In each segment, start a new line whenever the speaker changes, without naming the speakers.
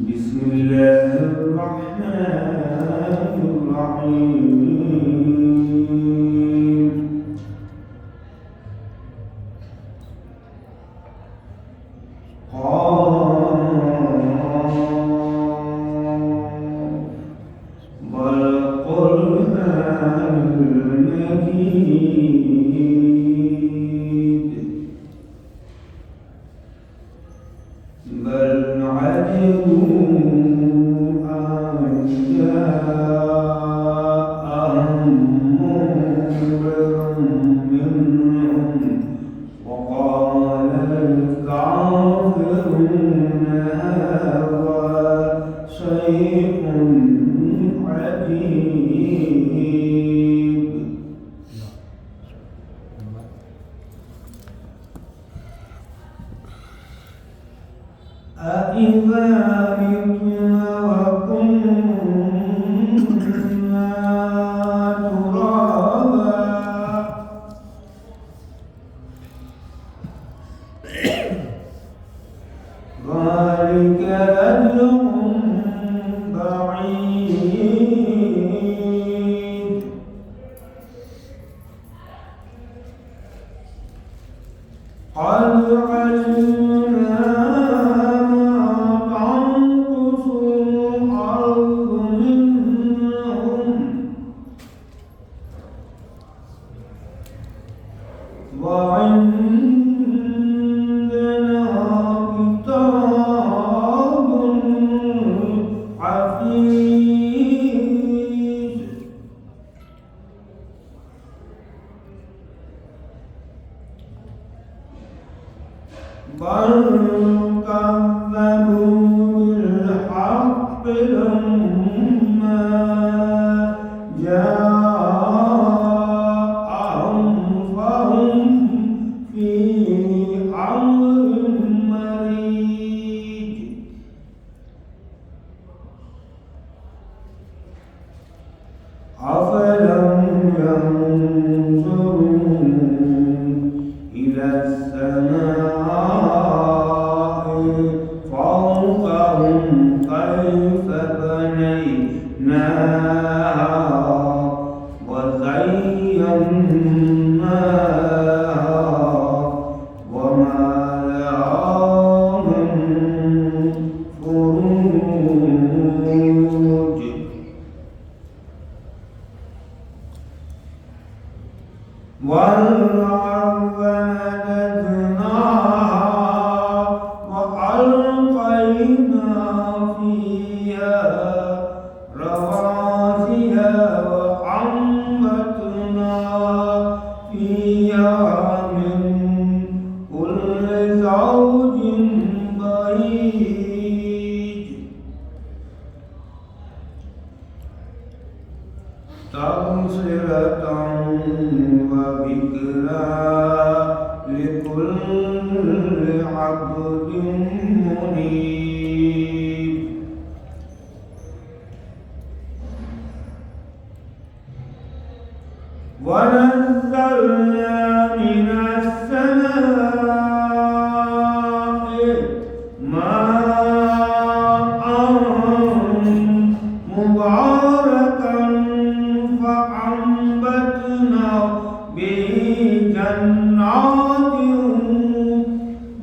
بسم الله الرحمن الرحيم والقرآن المجيد بل عجبوا أن جاءهم منذر منهم وقال الكافرون هذا شيء عجيب أإذا متنا وكنا ترابا ذلك رجل بعيد قد علمنا وعندنا كتاب حفيظ بل كذبوا بالحق لما جاءهم فهم في أمر مريج أفلم ينظروا إلى السماء فوقهم كيف بنيناها وزيناها وما لها من فروج والأرض مددناها وألقينا فيها رواسي وأنبتنا فيها من كل زوج بهيج تبصرة وذكرى لكل عبد منيب ونزلنا من السماء ماء مباركا فأنبتنا به جنات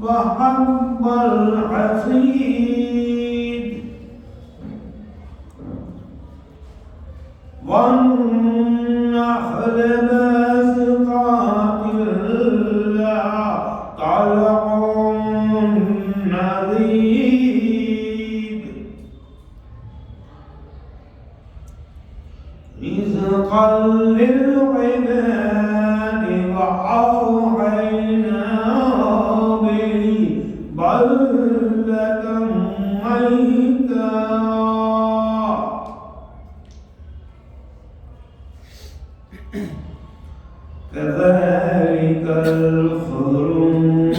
وحب الحصيد والنخل باسقات لها طلع نضيد رزقا للعباد وأوحينا به بلدة ميتا كذلك الخروج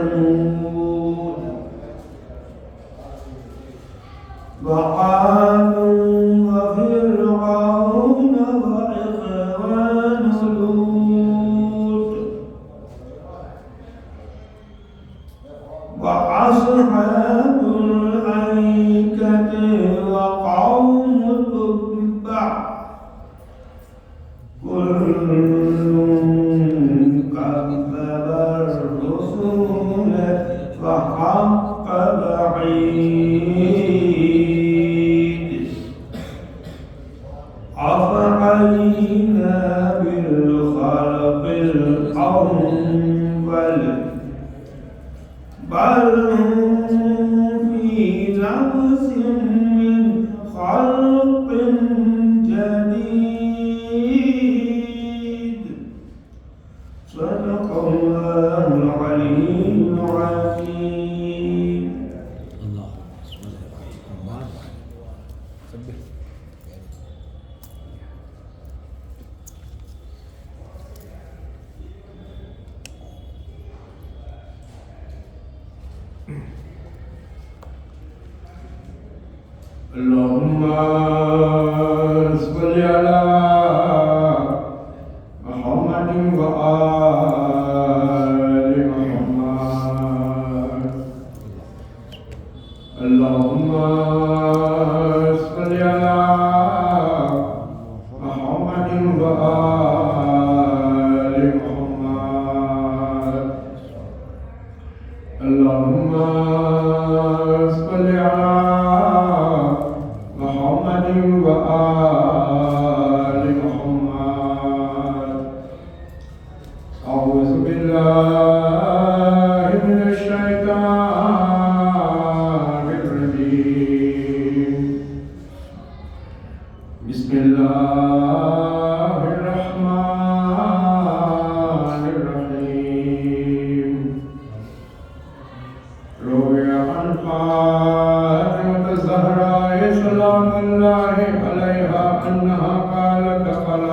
وثمود وعاد وفرعون وإخوان لوط وأصحاب الأيكة وقوم تبع كل كذب الرسل فحق وعيد أفعينا بالخلق الأول بل هم في لبس من خلق جديد صدق الله العلي العظيم. اللهم صل على محمد وآل محمد. اللهم صل على محمد وآل محمد. اللهم صل على محمد وآل محمد. أعوذ بالله من الشيطان الرجيم. بسم الله الرحمن الرحيم. روي عن فاطمة الزهراء سلام الله عليها أنها قالت دخل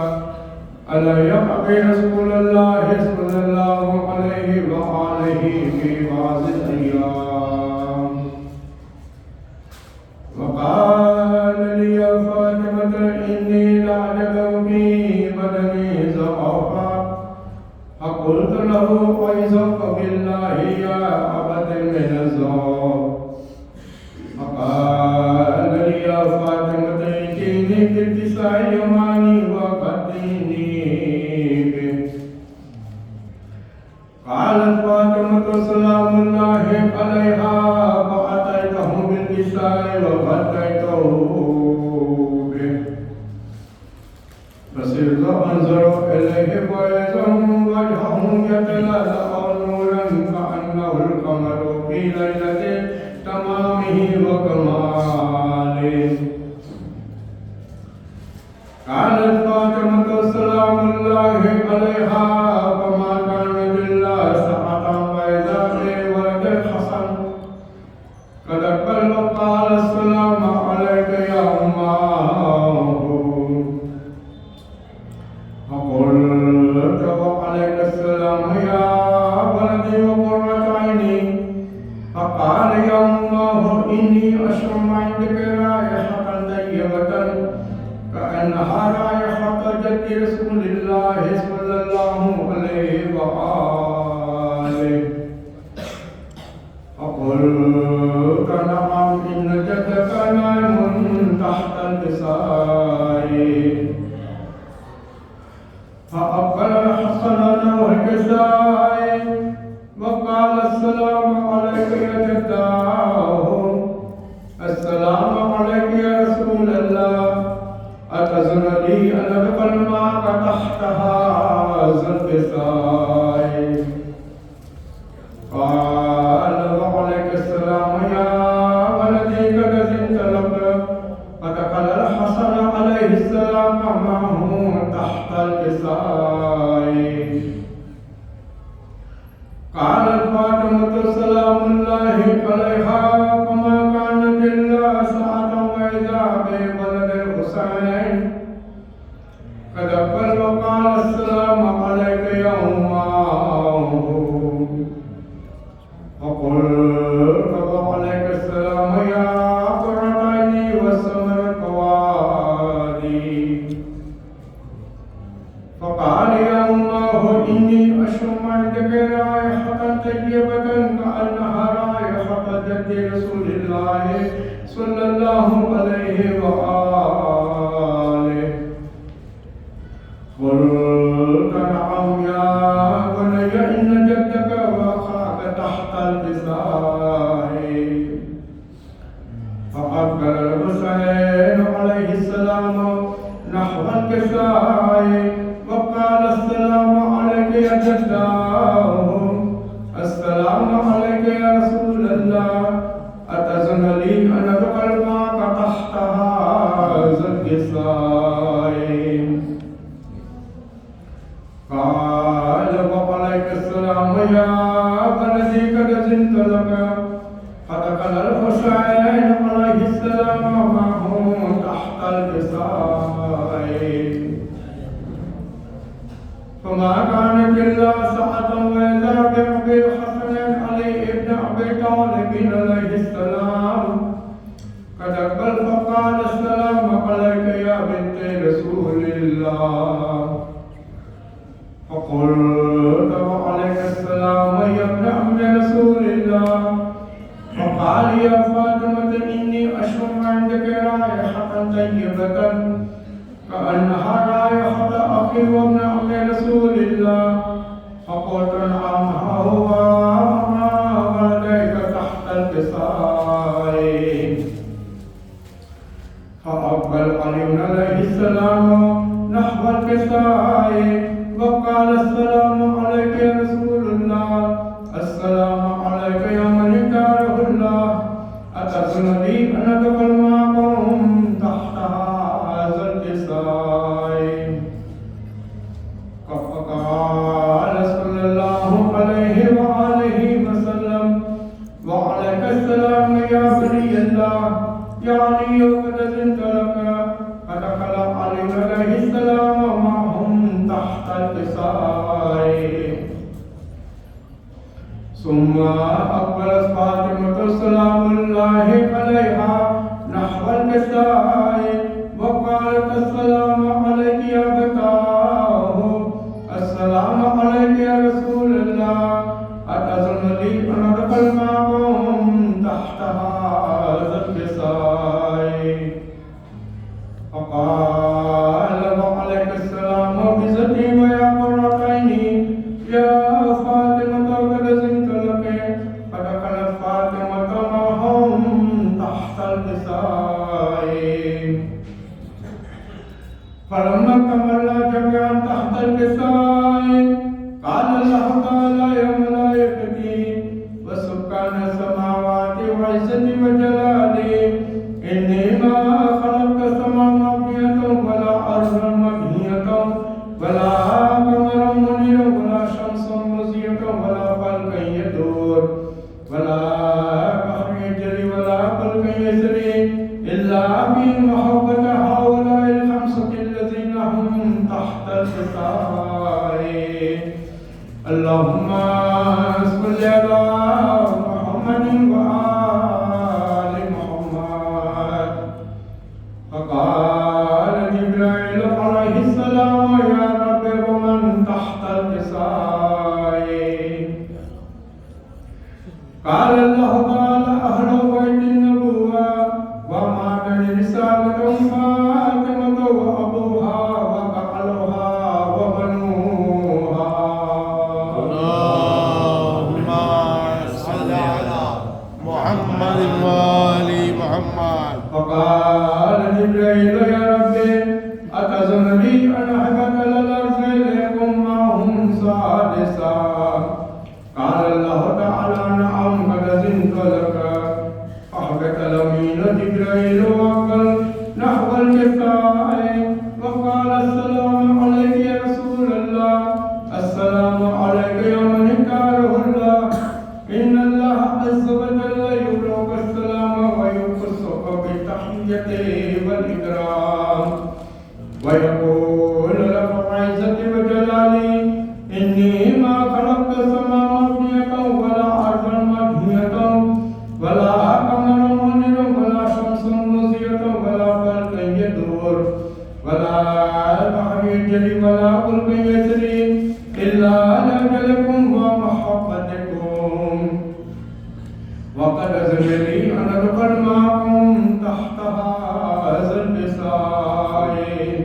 علي أبي رسول الله صلى الله عليه وآله في بعض الأيام وقال لي يا فاطمة إني لأعجب في بدني ضعفا فقلت له أعوذ بالله يا أبت من الضعف. فقال لي يا فاطمة ائتيني باتساع يماني وقديني به. قالت فاطمة سلام الله عليها فأتيته بالكساء وغطيته به فصرت أنظر إليه فإذا وجهه يتلألأ نورا كأنه القمر في ليلة تمامه وكماله. قالت فاطمة سلام الله عليها فما كان بالله سعة فإذا في ولد الحسن قد أقبل وقال السلام عليك يا أماه. فقلت وعليك السلام يا ولدي وقرة عيني. فقال يا أماه إني أشم عندك رائحة طيبة كأنها رائحة جد رسول الله صلى الله عليه وآله. فقلت نعم إن جدك نائم تحت الكساء. فأقبل الحسن والكساء وقال السلام عليك يا جداه. السلام عليك يا رسول الله. أتزن لي أن أدخل معك تحت هذا الكساء. قال وعليك السلام يا ولدي قد زنت لك. فدخل الحسن عليه السلام معه تحت الكساء. قالت فاطمة سلام الله عليها فما كانت إلا ساعة وإذا بولد الحسين قد أقبل وقال السلام عليك يا أماه. طيبة كأنها رائحة جد رسول الله صلى الله عليه وآله. قلت نعم يا بني إن جدك وأخاك تحت الكساء. فأقبل الحسين عليه السلام نحو الكساء وقال السلام عليك يا جداه. السلام عليك يا رسول الله. أتزن لي أن أدخل معك تحت هذا الكساء؟ قال وعليك السلام يا بني قد زنت لك. فدخل الحسين عليه السلام معه تحت الكساء. فما كانت إلا ساعة وإذا بأبي الحسن علي بن أبي طالب عليه السلام قد أقبل فقال السلام عليك يا بنت رسول الله. فقلت وعليك السلام يا ابن عم رسول الله. فقال يا فاطمة إني أشم عندك رائحة طيبة كأنها رائحة أخي وابن عم رسول الله. فقلت نعم ها هو ما ولديك تحت الكساء. فأقبل علي عليه السلام نحو الكساء وقال السلام عليك يا رسول الله. السلام عليك يا من اختاره الله. أتأذن لي أن أدخل معكم تحت هذا الكساء؟ فقال صلى الله عليه وآله وسلم وعليك السلام يا بني الله يعني وقد أذنت لك. فدخل علي عليه السلام معهم تحت الكساء. ثم أقبلت فاطمة سلام الله عليها نحو الكساء وقالت السلام عليك يا فتاه. السلام عليك يا رسول الله. أتأذن لي أن أدخل معكم تحت هذا الكساء؟ فقال وعليك السلام بزتي ويا قرة عيني يا فاطمة قد زنت لك. فدخلت فاطمة معهم تحت الكساء. فلما كملنا جميعا تحت الكساء قال الله تعالى يا ملائكتي وسكان السماوات وعزتي وجلالي إني ما خلقت السماء مبنية ولا أرضا مبنية ولا قمرا منيرا ولا شمسا مضيئة ولا فلكا يدور ولا بحر يجري ولا فلك يسري إلا بمحبة هؤلاء الخمسة الذين هم تحت الكساء. اللهم صل على محمد وآل محمد. فقال جبرائيل عليه السلام يا رب ومن تحت الكساء؟ قال الله تعالى أهل بيت النبوة ومعدن رسالة فاطمة وأبوها وبعلها وبنوها.
اللهم صل على محمد وآل محمد.
فقال جبرائيل يا ربي أتأذن لي أن أبتل الأرض إليكم معهم سادسا؟ قال الله تعالى نعم قد أذنت لك. فأهبط الأمين جبرائيل وأقبل نحو الكساء وقال السلام عليك يا رسول الله. السلام عليك يا من اختاره الله. إن الله عز وجل يبلغ السلام ويقص بالتحية والإكرام. أذن لي أن أدخل معكم تحت هذا البسائل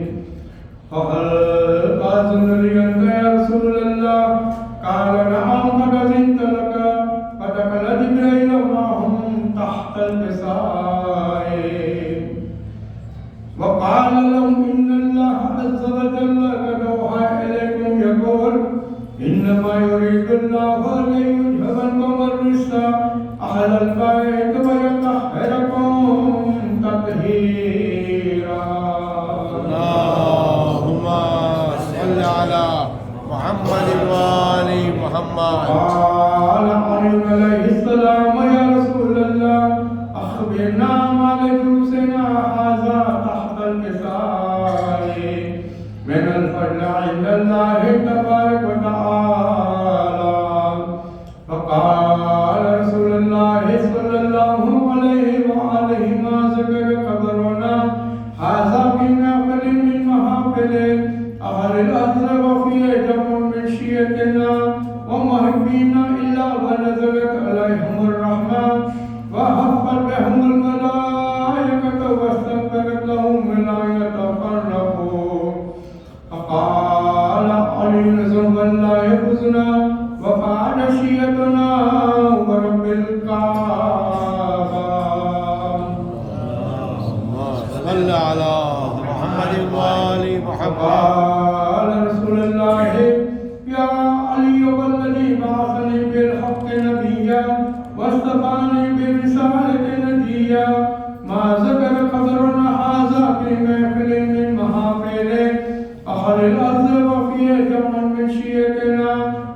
فهل تأذن لي أنت يا رسول الله؟ قال نعم قد أذنت لك. فدخل جبريل معهم تحت البسائل وقال لهم إن الله عز وجل قد أوحى إليكم يقول إنما يريد الله ليذهب عنكم الرجس أهل البيت ويطهركم تطهيرا.
اللهم صل على محمد وآل محمد.
قال علي عليه السلام يا رسول الله أخبرنا ما لجلوسنا هذا تحت الكساء من الفضل عند الله تبارك وتعالى. فقال رسول الله صلى الله عليه وآله ما ذكر قبرنا هذا في محفل من محافل أهل الأرض وفي جمع من شيعتنا ومحبين إلا ونزلت عليهم الرحمة وحفت بهم الملائكة واستغفرت لهم ولا يتفرقوا. فقال علي نزل لا يخزنا وفعل شيعتنا ورب الكعبة.
صل على محمد وآل محمد.
قال رسول الله يا علي والذي بعثني بالحق نبيا واصطفاني بالرسالة نجيا ما ذكر قدرنا هذا في محفل من محافل أهل الأرض وفي جمع من شيعتنا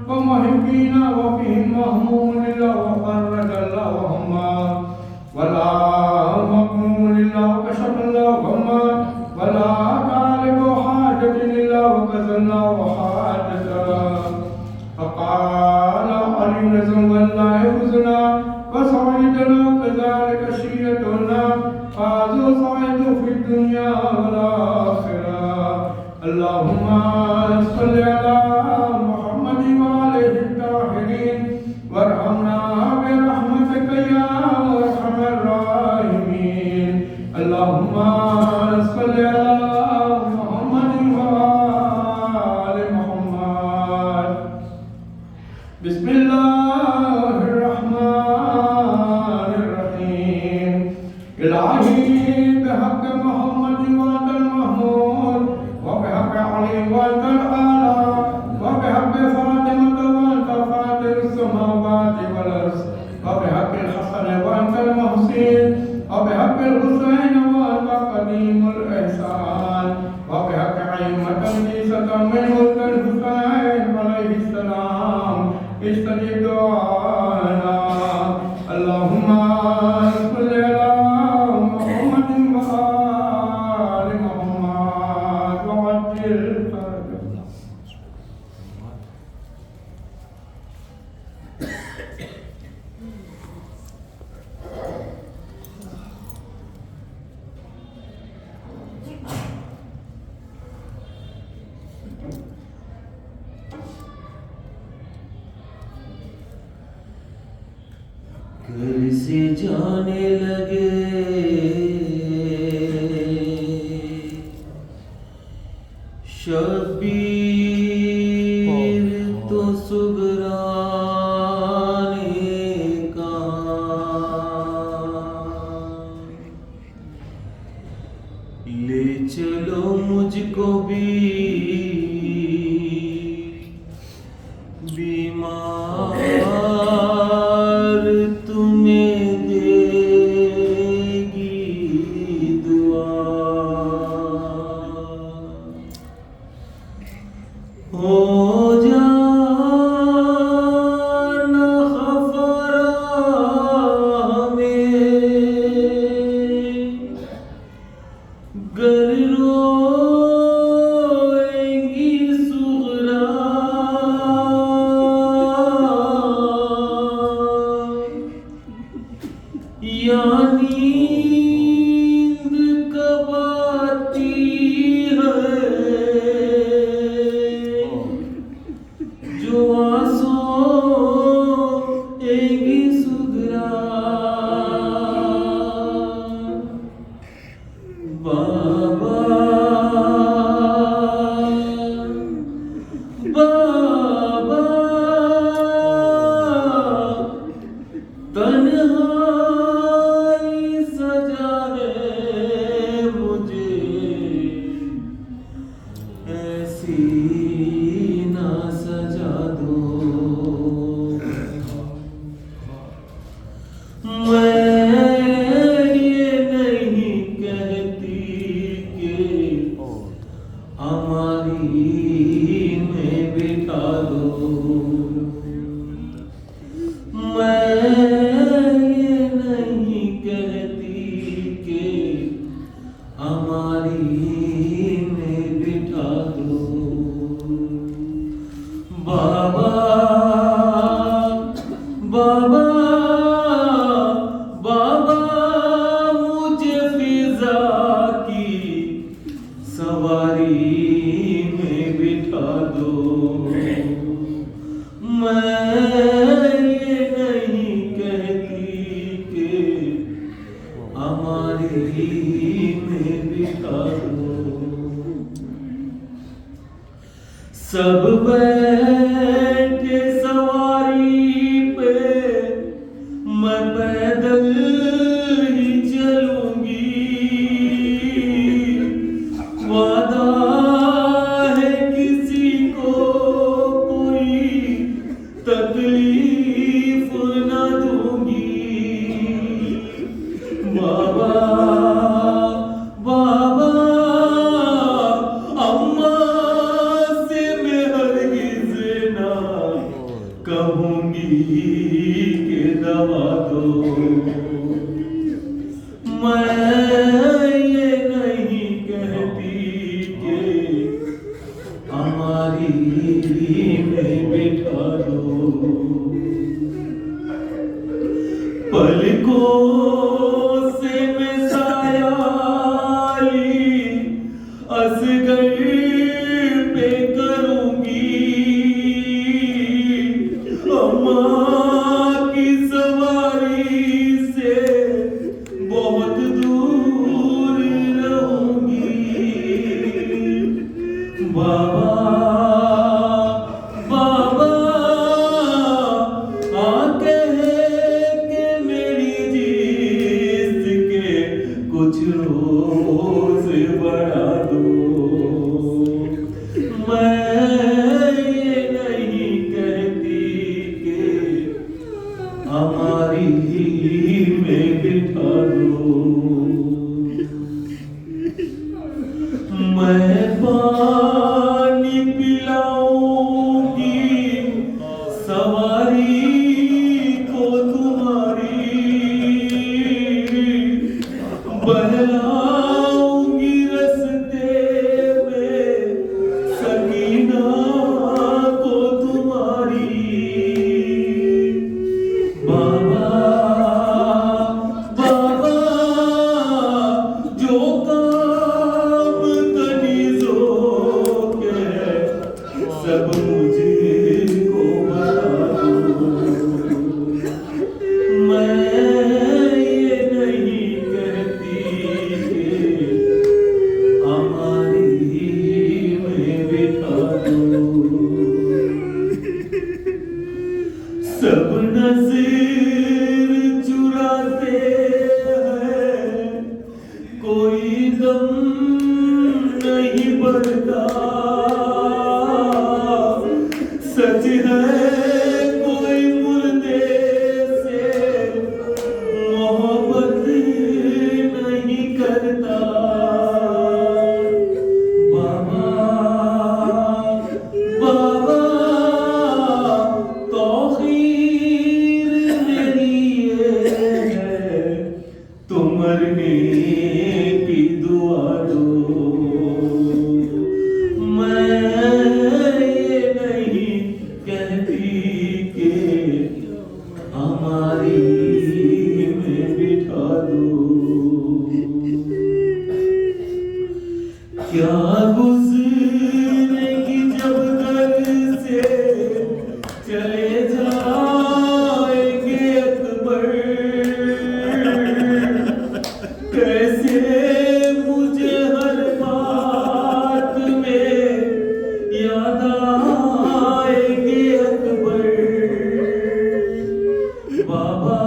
ومحبينا وفيهم مهموم لله وفرج الله وهما ولا مغموم لله وكشف الله وهما ولا طالب حاجة لله وكذا الله حاجته. فقال علي نزل لا يخزنا وسعيدنا كذلك شيعتنا فازوا سعيدوا في الدنيا والآخرة. اللهم صل على محمد وآله الطاهرين وارحمنا برحمتك يا أرحم الراحمين. اللهم صل على محمد وآل محمد. بسم الله الرحمن الرحيم. إلهي بحق محمد وأنت المحمود وبحق علي وأنت الأعلى وبحق فاطمة وأنت فاطر السماوات والأرض وبحق الحسن وأنت المحسن وبحق الحسين وأنت قديم الإحسان وبحق أئمة كنيسة من ملك الحسين عليه السلام استجب دعانا. اللهم صل على محمد وآل محمد وعجل فرجهم.
घर से जाने लगे शबीर तो सुगराने का ले चलो मुझको भी बीमार तुम्हें देगी दुआ हो जाना खफरा हमें गर रोएंगी सुगरा या नींद कब आती है जो आंसू एगी सुगरा तन्हाई सजा है मुझे, ऐसी ना सजा दो। मैं ये नहीं कहती कि हमारी में बिठा दो। मैं ये नहीं कहती कि हमारी में बिठा दो। बाबा बाबा बाबा मुझे फिजा की सवारी में बिठा दो। मैं ये नहीं कहती कि हमारी में बिठा दो। सब बैठे सवारी पे, मैं पैदल ही चलूंगी। वादा है किसी को कोई तकलीफ न दूंगी। बाबा बाबा अम्मा से मैं हरगिज़ ना कहूंगी कि दवा दो। मैं ये नहीं कहती कि हमारी में बिठा दो। पलकों से मैं सायाली असगर पे करूंगी। अम्मा की सवारी से बहुत दूर रहूंगी। बाबा बाबा आके के मेरी जीत के कुछ रोज बढ़ा दो। मैं ये नहीं कहती कि हमारी में बिठा दो। मैं पानी पिलाऊंगी सवारी को तुम्हारी। बहलाऊंगी रस्ते में सकीना को तुम्हारी। बाबा बाबा जो काम कनीज़ों के सब मुझको बता दो। मैं ये नहीं कहती कि हमारी में बिठा दो। सब नज़र चुराते हैं, कोई दम नहीं बढ़ता। सच है कोई मुर्दे से मोहब्बत नहीं करता। बाबा बाबा तौहीर मेरी ये है, तुम मरने की दुआ दो। मैं ये नहीं कहती कि हमारी में बिठा दो। क्या गुज़रेगी जब घर से चले जाएंगे अकबर। कैसे मुझे हर बात में याद आएंगे अकबर। बाबा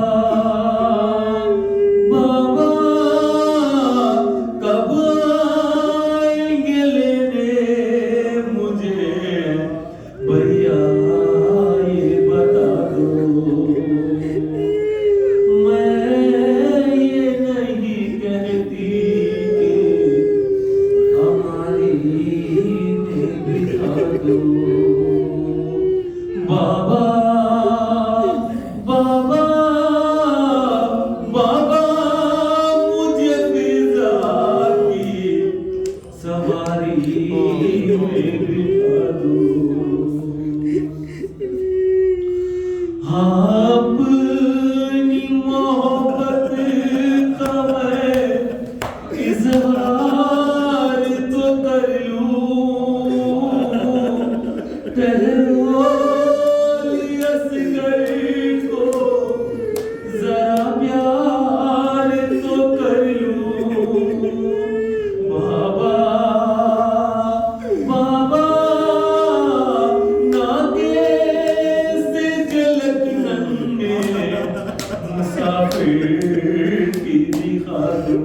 फिर की दिखा दो।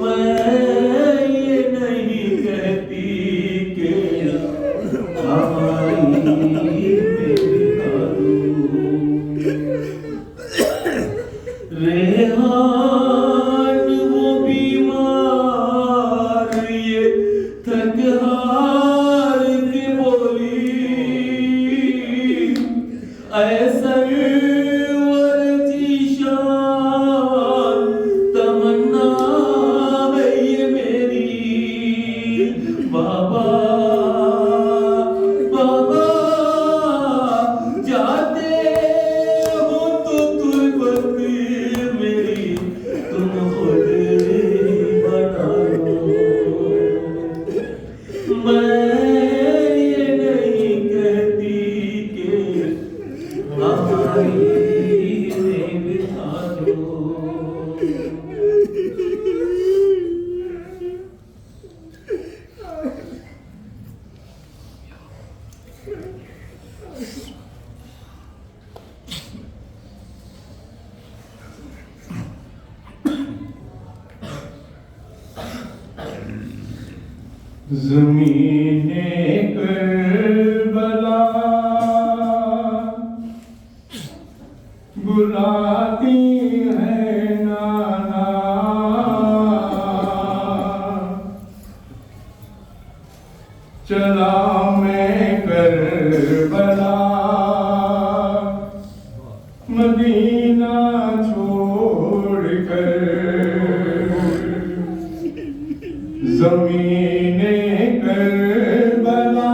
मैं ये नहीं कहती कि हमारी में दिखा दो। रेहान वो बीमार ये थक हार के बोली, ऐसा जीशान तमन्ना है ये मेरी। बाबा बाबा जाते हो तो तुरबत मेरी तुम खुद बता दो। मैं ये नहीं कहती कि हमारी में बिठा दो।
ज़मीने करबला बुलाती है नाना, चला मैं करबला मदीना छोड़कर। ज़मीने करबला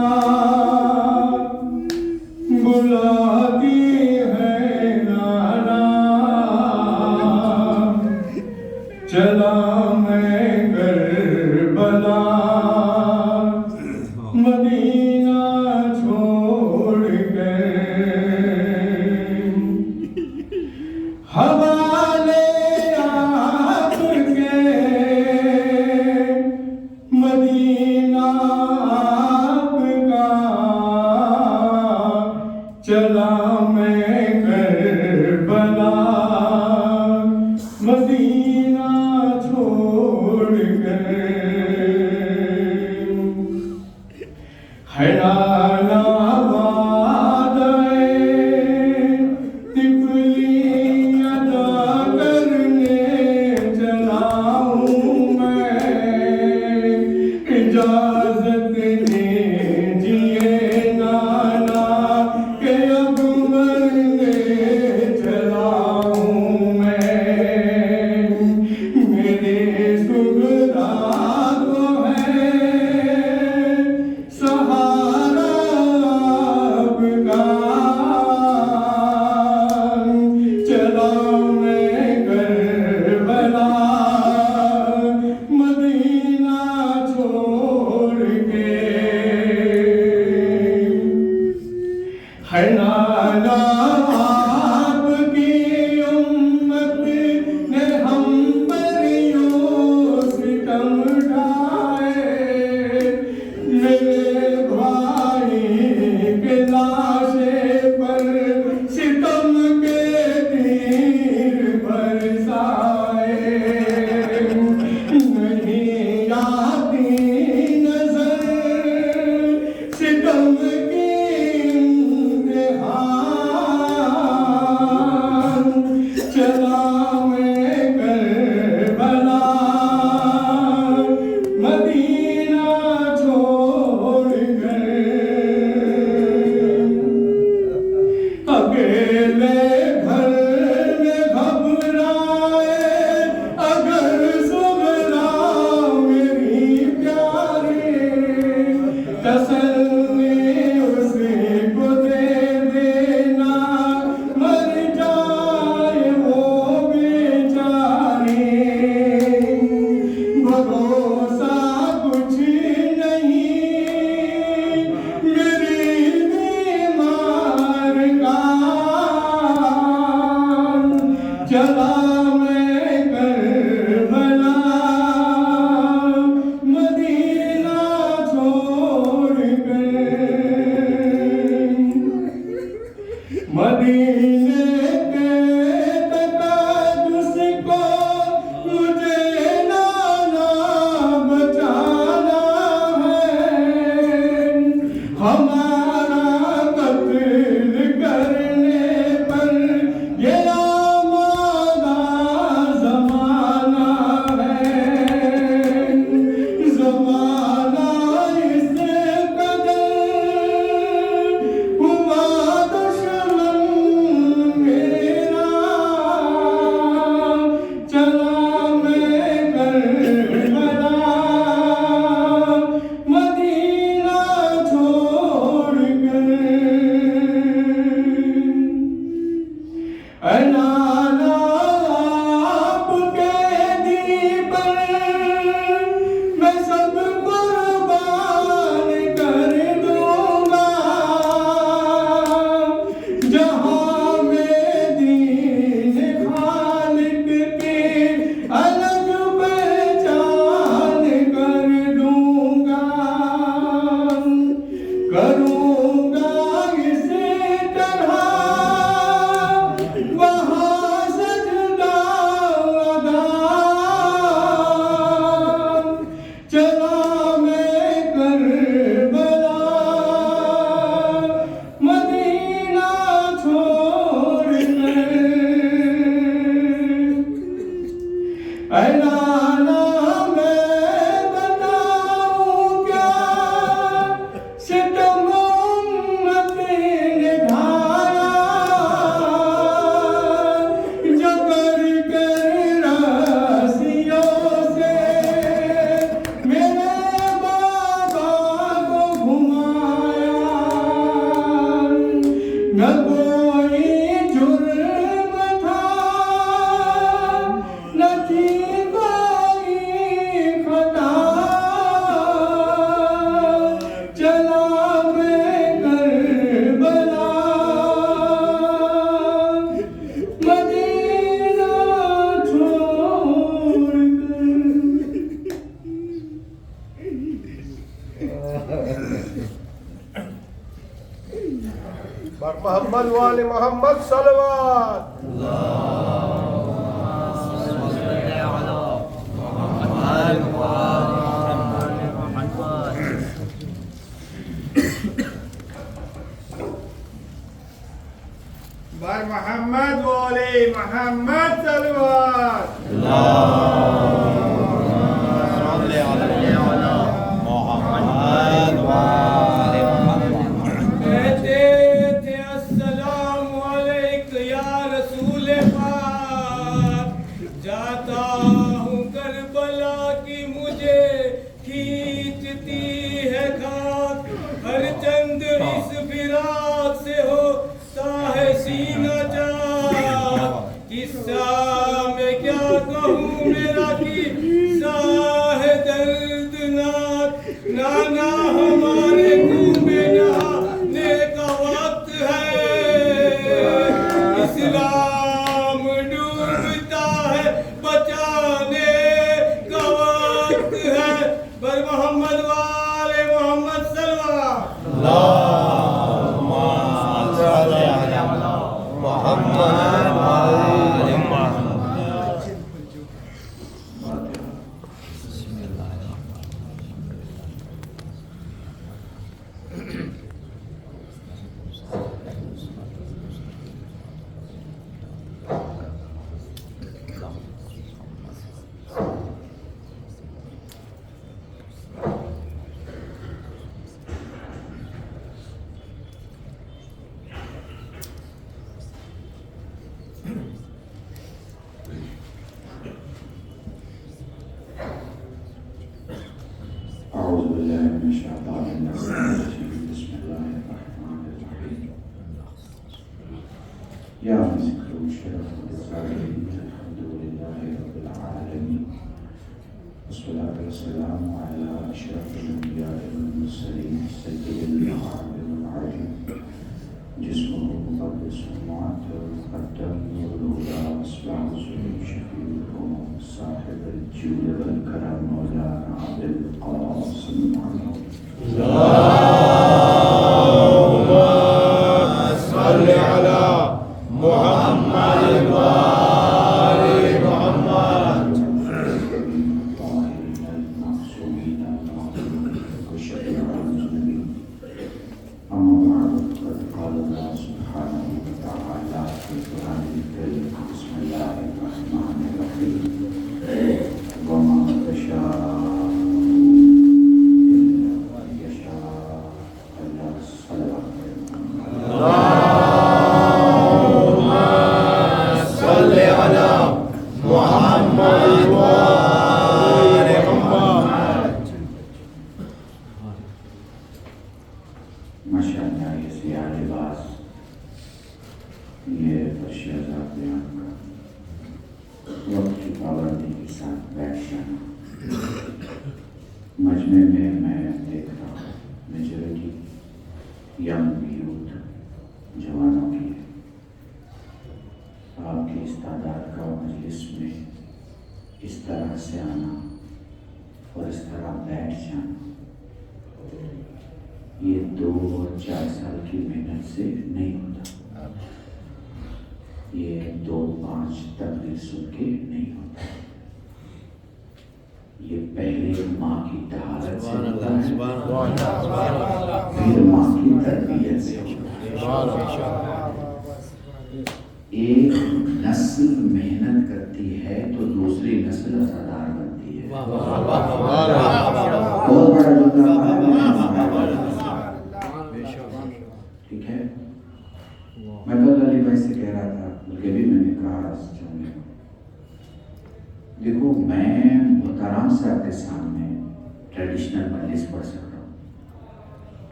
बुलाती है नाना, चला मैं करबला मदीना छोड़कर। हवाले आपके मदीना आपका, चला मैं करबला मदीना छोड़कर। है नाना वादे तिफली अदा करने चला हूँ मैं। इजाजत दीजिए नाना के अब मरने चला हूँ मैं। मेरे सुगरा को है सहारा आपका, चला मैं करबला मदीना छोड़ के। है नाना आपकी उम्मत ने हम पर यूं सितम ढाए। मेरे भाई के लाशे पर सितम के तीर बरसाए। नहीं आती नजर सितम की इम्तिहान, चला मैं करबला मदीना छोड़कर। अकेले घर में घबराए अगर सुगरा मेरी प्यारी, तसल्ली उसको दे देना मर जाए वो बेचारी। भरोसा कुछ नहीं मेरी बीमार का, चला मैं करबला मदीना छोड़कर। मदीने के नाना आपके दीप मैं सब कुर्बान कर दूंगा जहां में दीन खालिक की अलग पहचान कर दूंगा करूंगा इसी तरह वहाँ सजदा अदा चला मैं करबला मदीना छोड़ कर ऐ नाना मैं बताऊं क्या सितम उम्मत ने ढाया जो कर रस्सियों से मेरे बाबा को घुमाया न कोई जुर्म था न थी कोई खता चला मैं करबला मदीना छोड़
बर मोहम्मद वाले मोहम्मद सलवात बर मोहम्मद वाले मोहम्मद सलवात
कहते थे अस्सलामु अलैक या रसूल पाक जाता हूँ करबला की मुझे खींचती है खाक हर चंद इस फिराक से होता है सीना चाक किस्सा मैं क्या कहूँ मेरा किस्सा है दर्दनाक नाना हमारे कुएं में नहाने का वक्त है इस्लाम डूबता है बचाने का वक्त है बर मोहम्मद वाले मोहम्मद सल्लल्लाहु
أعوذ بالله من الشيطان الرجيم بسم الله الرحمن الرحيم يا ذكر الشرف الإسرائيلي الحمد لله رب العالمين والصلاة والسلام على أشرف الأنبياء والمرسلين سيد العرب والعجم جسمه المقدس المعطر المقدم والهدى أصبح رسول شفيع الأمم صاحب الجود والكرم مولانا عبد القاسم محمد
اللهم صل على محمد وآل محمد
الطاهرين المعصومين المعصومين وشفيع المذنبين أما بعد فقد قال الله سبحانه وتعالى في القرآن الكريم بسم الله الرحمن الرحيم وما تشاءون إلا أن يشاء الله الصلوات
اللهم
वक्त की पाबंदी के साथ बैठ जाना। मजमे में मैं देख रहा हूँ मेजोरिटी यंग यूथ जवानों की है। आपकी इस तादाद का मजलिस में इस तरह से आना और इस तरह बैठ जाना, ये 2 और 4 साल की मेहनत से नहीं होता। ये 2-5 तकरीर सुन के नहीं होता। ये पहले माँ की तहारत से होता है, फिर माँ की तरबियत से होता है। एक नस्ल मेहनत करती है तो दूसरी नस्ल असादार बनती है। बहुत बड़ा जुमला, ठीक है। मैं कल अली भाई से कह रहा था, बल्कि भी मैंने कहा इस जुमले को, देखो मैं बहुत आराम से आपके सामने ट्रेडिशनल मजलिस पढ़ सकता हूँ।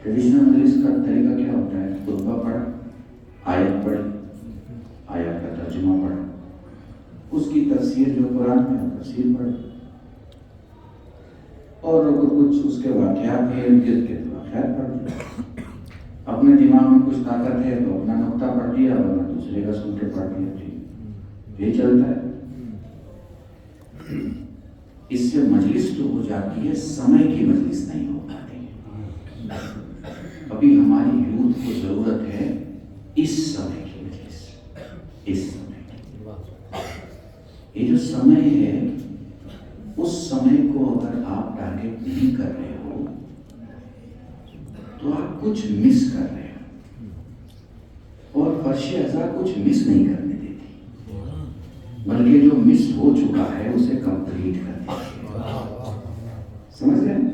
ट्रेडिशनल मजलिस का तरीका क्या होता है? खुतबा पढ़ा, आयत पढ़ी, आयत का तर्जुमा पढ़ा, उसकी तफसीर जो कुरान में है तफसीर पढ़ी, और अगर कुछ उसके वाक़यात हैं इर्द के वाक़यात पढ़ दिए। अपने दिमाग में कुछ ताकत है तो अपना नुक्ता पढ़ दिया, वरना दूसरे का सुन के पढ़ दिया। ठीक, ये चलता है। इससे मजलिस तो हो जाती है, समय की मजलिस नहीं हो पाती। अभी हमारी यूथ को जरूरत है इस समय की मजलिस, इस समय की। ये जो समय है, उस समय को अगर आप टारगेट नहीं कर रहे हो तो आप कुछ मिस कर रहे हो। और फर्श अज़ा कुछ मिस नहीं करने देती, बल्कि जो मिस हो चुका है उसे कंप्लीट कर देती है। समझ रहे हैं?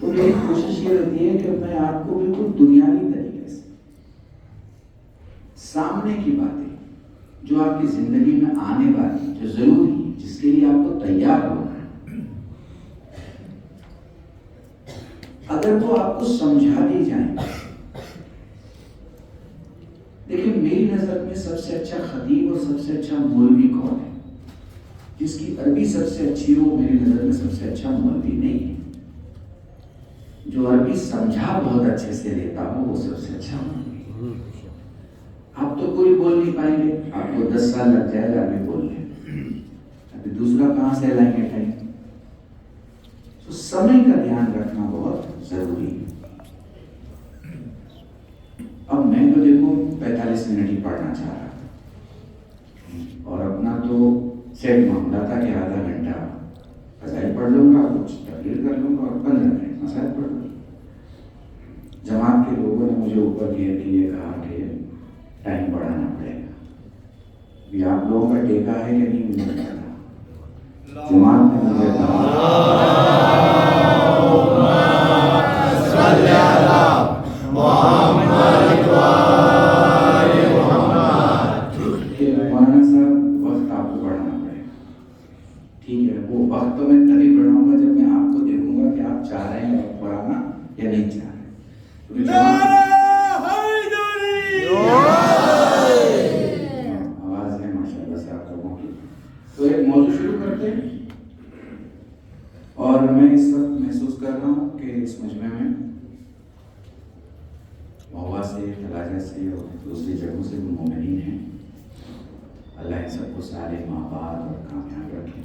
तो मेरी कोशिश ये रहती है कि मैं आपको बिल्कुल दुनियावी तरीके से सामने की बातें जो आपकी जिंदगी में आने वाली, जो जरूरी, जिसके लिए आपको तैयार होना है, अगर वो आपको समझा दी जाए। देखिए, मेरी नजर में सबसे अच्छा खतीब और सबसे अच्छा मौलवी कौन है? जिसकी अरबी सबसे अच्छी हो, मेरी नजर में सबसे अच्छा मौलवी नहीं है। जो अरबी समझा बहुत अच्छे से लेता हो, वो सबसे अच्छा मौलवी। आप तो पूरी बोल नहीं पाएंगे, आपको 10 साल लग जाएगा अभी बोलने, अभी दूसरा कहाँ से लाएंगे टाइम? तो समय का ध्यान रखना बहुत जरूरी है। अब मैं तो देखो 45 मिनट ही पढ़ना चाह रहा था, और अपना तो सेट मामला था कि आधा घंटा फज़ाइल पढ़ लूंगा, कुछ तकरीर कर लूंगा और 15 मिनट मसाइल पढ़ लूंगा। जमात के लोगों ने मुझे ऊपर घेर के ये कहा कि टाइम बढ़ाना पड़ेगा। भी आप लोगों का टेका है कि नहीं, मुझे पता। जमात ने मुझे कहा वक्त तो मैं तभी बढ़ाऊंगा जब मैं आपको देखूंगा कि आप चाह रहे हैं वक्त बढ़ाना या नहीं चाह रहे। आवाज है माशाल्लाह से आप लोगों की। तो एक मौजूद शुरू करते हैं, और मैं इस वक्त महसूस कर रहा हूँ कि इस मजमे में महुआ से, तलाजा से और दूसरी जगहों से भी मोमिनीन हैं। अल्लाह इन सबको सारे माबाद और कामयाब रखे।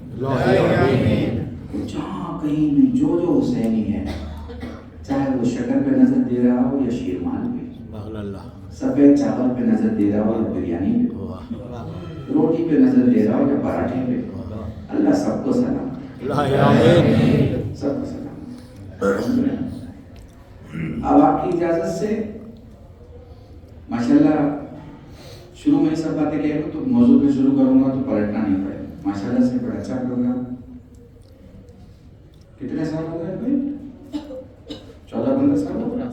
जहाँ कहीं भी जो हुसैनी है, चाहे वो शक्कर पे नजर दे रहा हो या शीरमाल पे, सफेद चावल पे नजर दे रहा हो या बिरयानी पे, रोटी पे नजर दे रहा हो या पराठे पे, अल्लाह सबको सलाम, सबको सलाम। अब आपकी इजाजत से माशाल्लाह शुरू में सब बातें कह रहा हूँ, तो मौजूद में शुरू करूंगा तो पलटना नहीं पड़ेगा। माशाल्लाह से बड़ा अच्छा प्रोग्राम। कितने साल हो गए भाई? 14-15 साल हो गए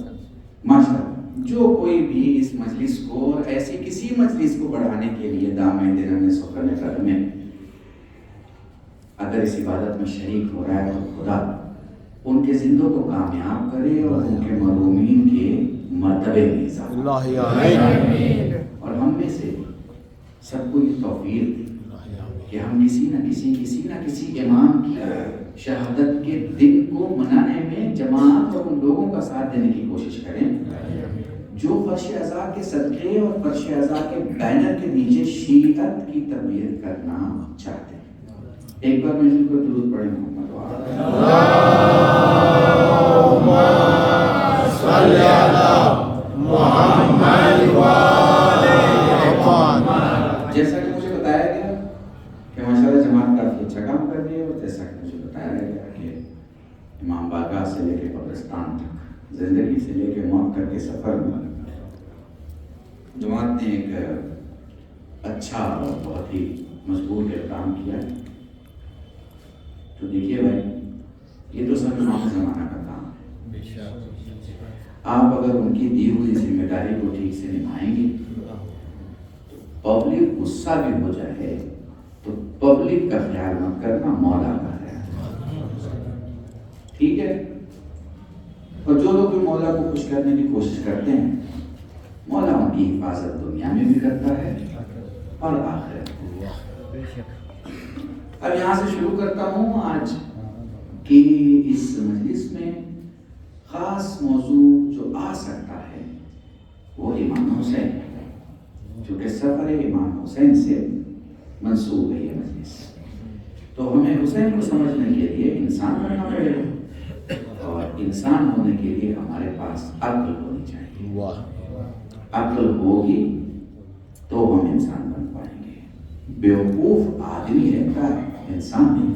माशाल्लाह। जो कोई भी इस मजलिस को और ऐसी किसी मजलिस को बढ़ाने के लिए दामे देना में सुकने कदम में अगर इस इबादत में शरीक हो रहा है तो खुदा उनके जिंदों को कामयाब करे और उनके मरूमीन के मर्तबे में इजाफा, और हम में से सबको ये तौफीक दी। कि हम किसी न किसी इमाम की शहादत के दिन को मनाने में जमात और उन लोगों का साथ देने की कोशिश करें जो फर्श अज़ा के सदक़े और फर्श अज़ा के बैनर के नीचे शीअत की तरबियत करना चाहते हैं। एक बार मिलकर को दुरूद पढ़ें मोहम्मद जैसा कि मुझे बताया गया कि माशाल्लाह जमात काफ़ी अच्छा काम कर रही है, और जैसा कि मुझे बताया गया कि इमाम बारगाह से लेकर कब्रिस्तान तक जिंदगी से लेकर मौत तक के सफ़र में जमात ने एक अच्छा और बहुत ही मजबूत काम किया। तो देखिए भाई, ये तो सब इमाम ज़माना का काम है। आप अगर उनकी दी हुई जिम्मेदारी को ठीक से निभाएंगे तो पब्लिक गुस्सा भी हो जाए तो पब्लिक का ख्याल मत करना, मौला का ख्याल, ठीक है। और जो लोग भी मौला को खुश करने की कोशिश करते हैं, मौला उनकी हिफाजत दुनिया में भी करता है और आखिरत में। अब यहाँ से शुरू करता हूँ आज कि इस मजलिस में खास मौजू जो आ सकता है वो इमाम हुसैन है, क्योंकि सफर इमाम हुसैन से मंसूब है ये मजलिस। तो हमें हुसैन को समझने के लिए इंसान बनना पड़ेगा, और इंसान होने के लिए हमारे पास अक्ल होनी चाहिए। अक्ल होगी तो हम इंसान बन पाएंगे। बेवकूफ आदमी रहता है, इंसान नहीं।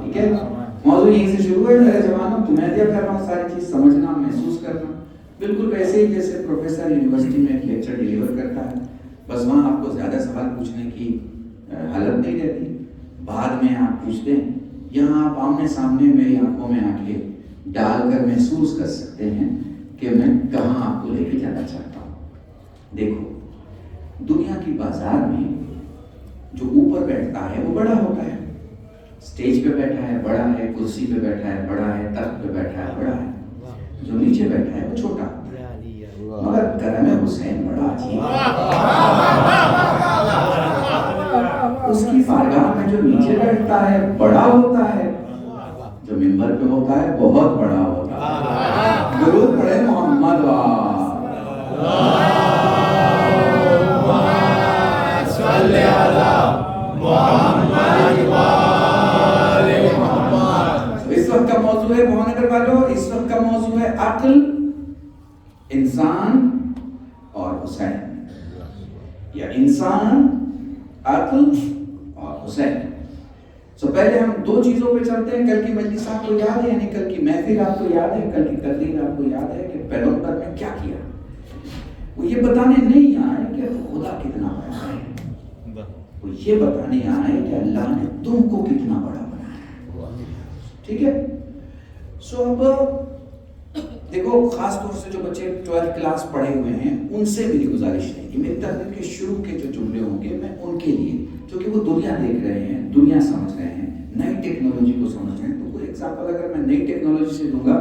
ठीक है, मौजूद यहीं से शुरू है। मेरे जवानों, तुम्हें दिया कर रहा हूँ सारी चीज समझना, महसूस करना, बिल्कुल वैसे ही जैसे प्रोफेसर यूनिवर्सिटी में एक लेक्चर डिलीवर करता है। बस वहाँ आपको ज्यादा सवाल पूछने की हालत नहीं रहती, बाद में आप पूछते हैं। यहाँ आप आमने सामने मेरी आंखों में आंखें डालकर महसूस कर सकते हैं कि मैं कहाँ आपको लेके जाना चाहता हूँ। देखो, दुनिया की बाजार में जो ऊपर बैठता है वो बड़ा होता है, स्टेज पे बैठा है बड़ा है, कुर्सी पे बैठा है बड़ा है, तख्त पे बैठा है बड़ा है। जो नीचे बैठा है वो छोटा होता है। मगर करम हुसैन बड़ा अजीब, उसकी बारगाह में जो नीचे बैठता है बड़ा होता है, जो मिंबर पे होता है बहुत बड़ा होता है। दुरूद पढ़े मोहम्मद इस वक्त का मौजू है मोहनगर वालों, इस वक्त का मौजू है अक्ल, इंसान और हुसैन, या इंसान, अक्ल और हुसैन। तो पहले हम दो चीजों पे चलते हैं। कल की मजलिस आपको याद है, यानी कल की महफिल आपको याद है, कल की तकरीर आपको याद है कि पैगंबर ने क्या किया। वो ये बताने नहीं आए कि खुदा कितना बड़ा है, वो ये बताने आए कि अल्लाह ने तुमको कितना बड़ा बनाया। ठीक है। सो अब देखो, खास तौर से जो बच्चे 12th क्लास पढ़े हुए हैं उनसे मेरी गुजारिश है कि मेरी तकरीर के शुरू के जो जुमले होंगे मैं उनके लिए, क्योंकि वो दुनिया देख रहे हैं, दुनिया समझ रहे हैं, नई टेक्नोलॉजी को समझ रहे हैं। तो कोई एग्जाम्पल अगर मैं नई टेक्नोलॉजी से दूंगा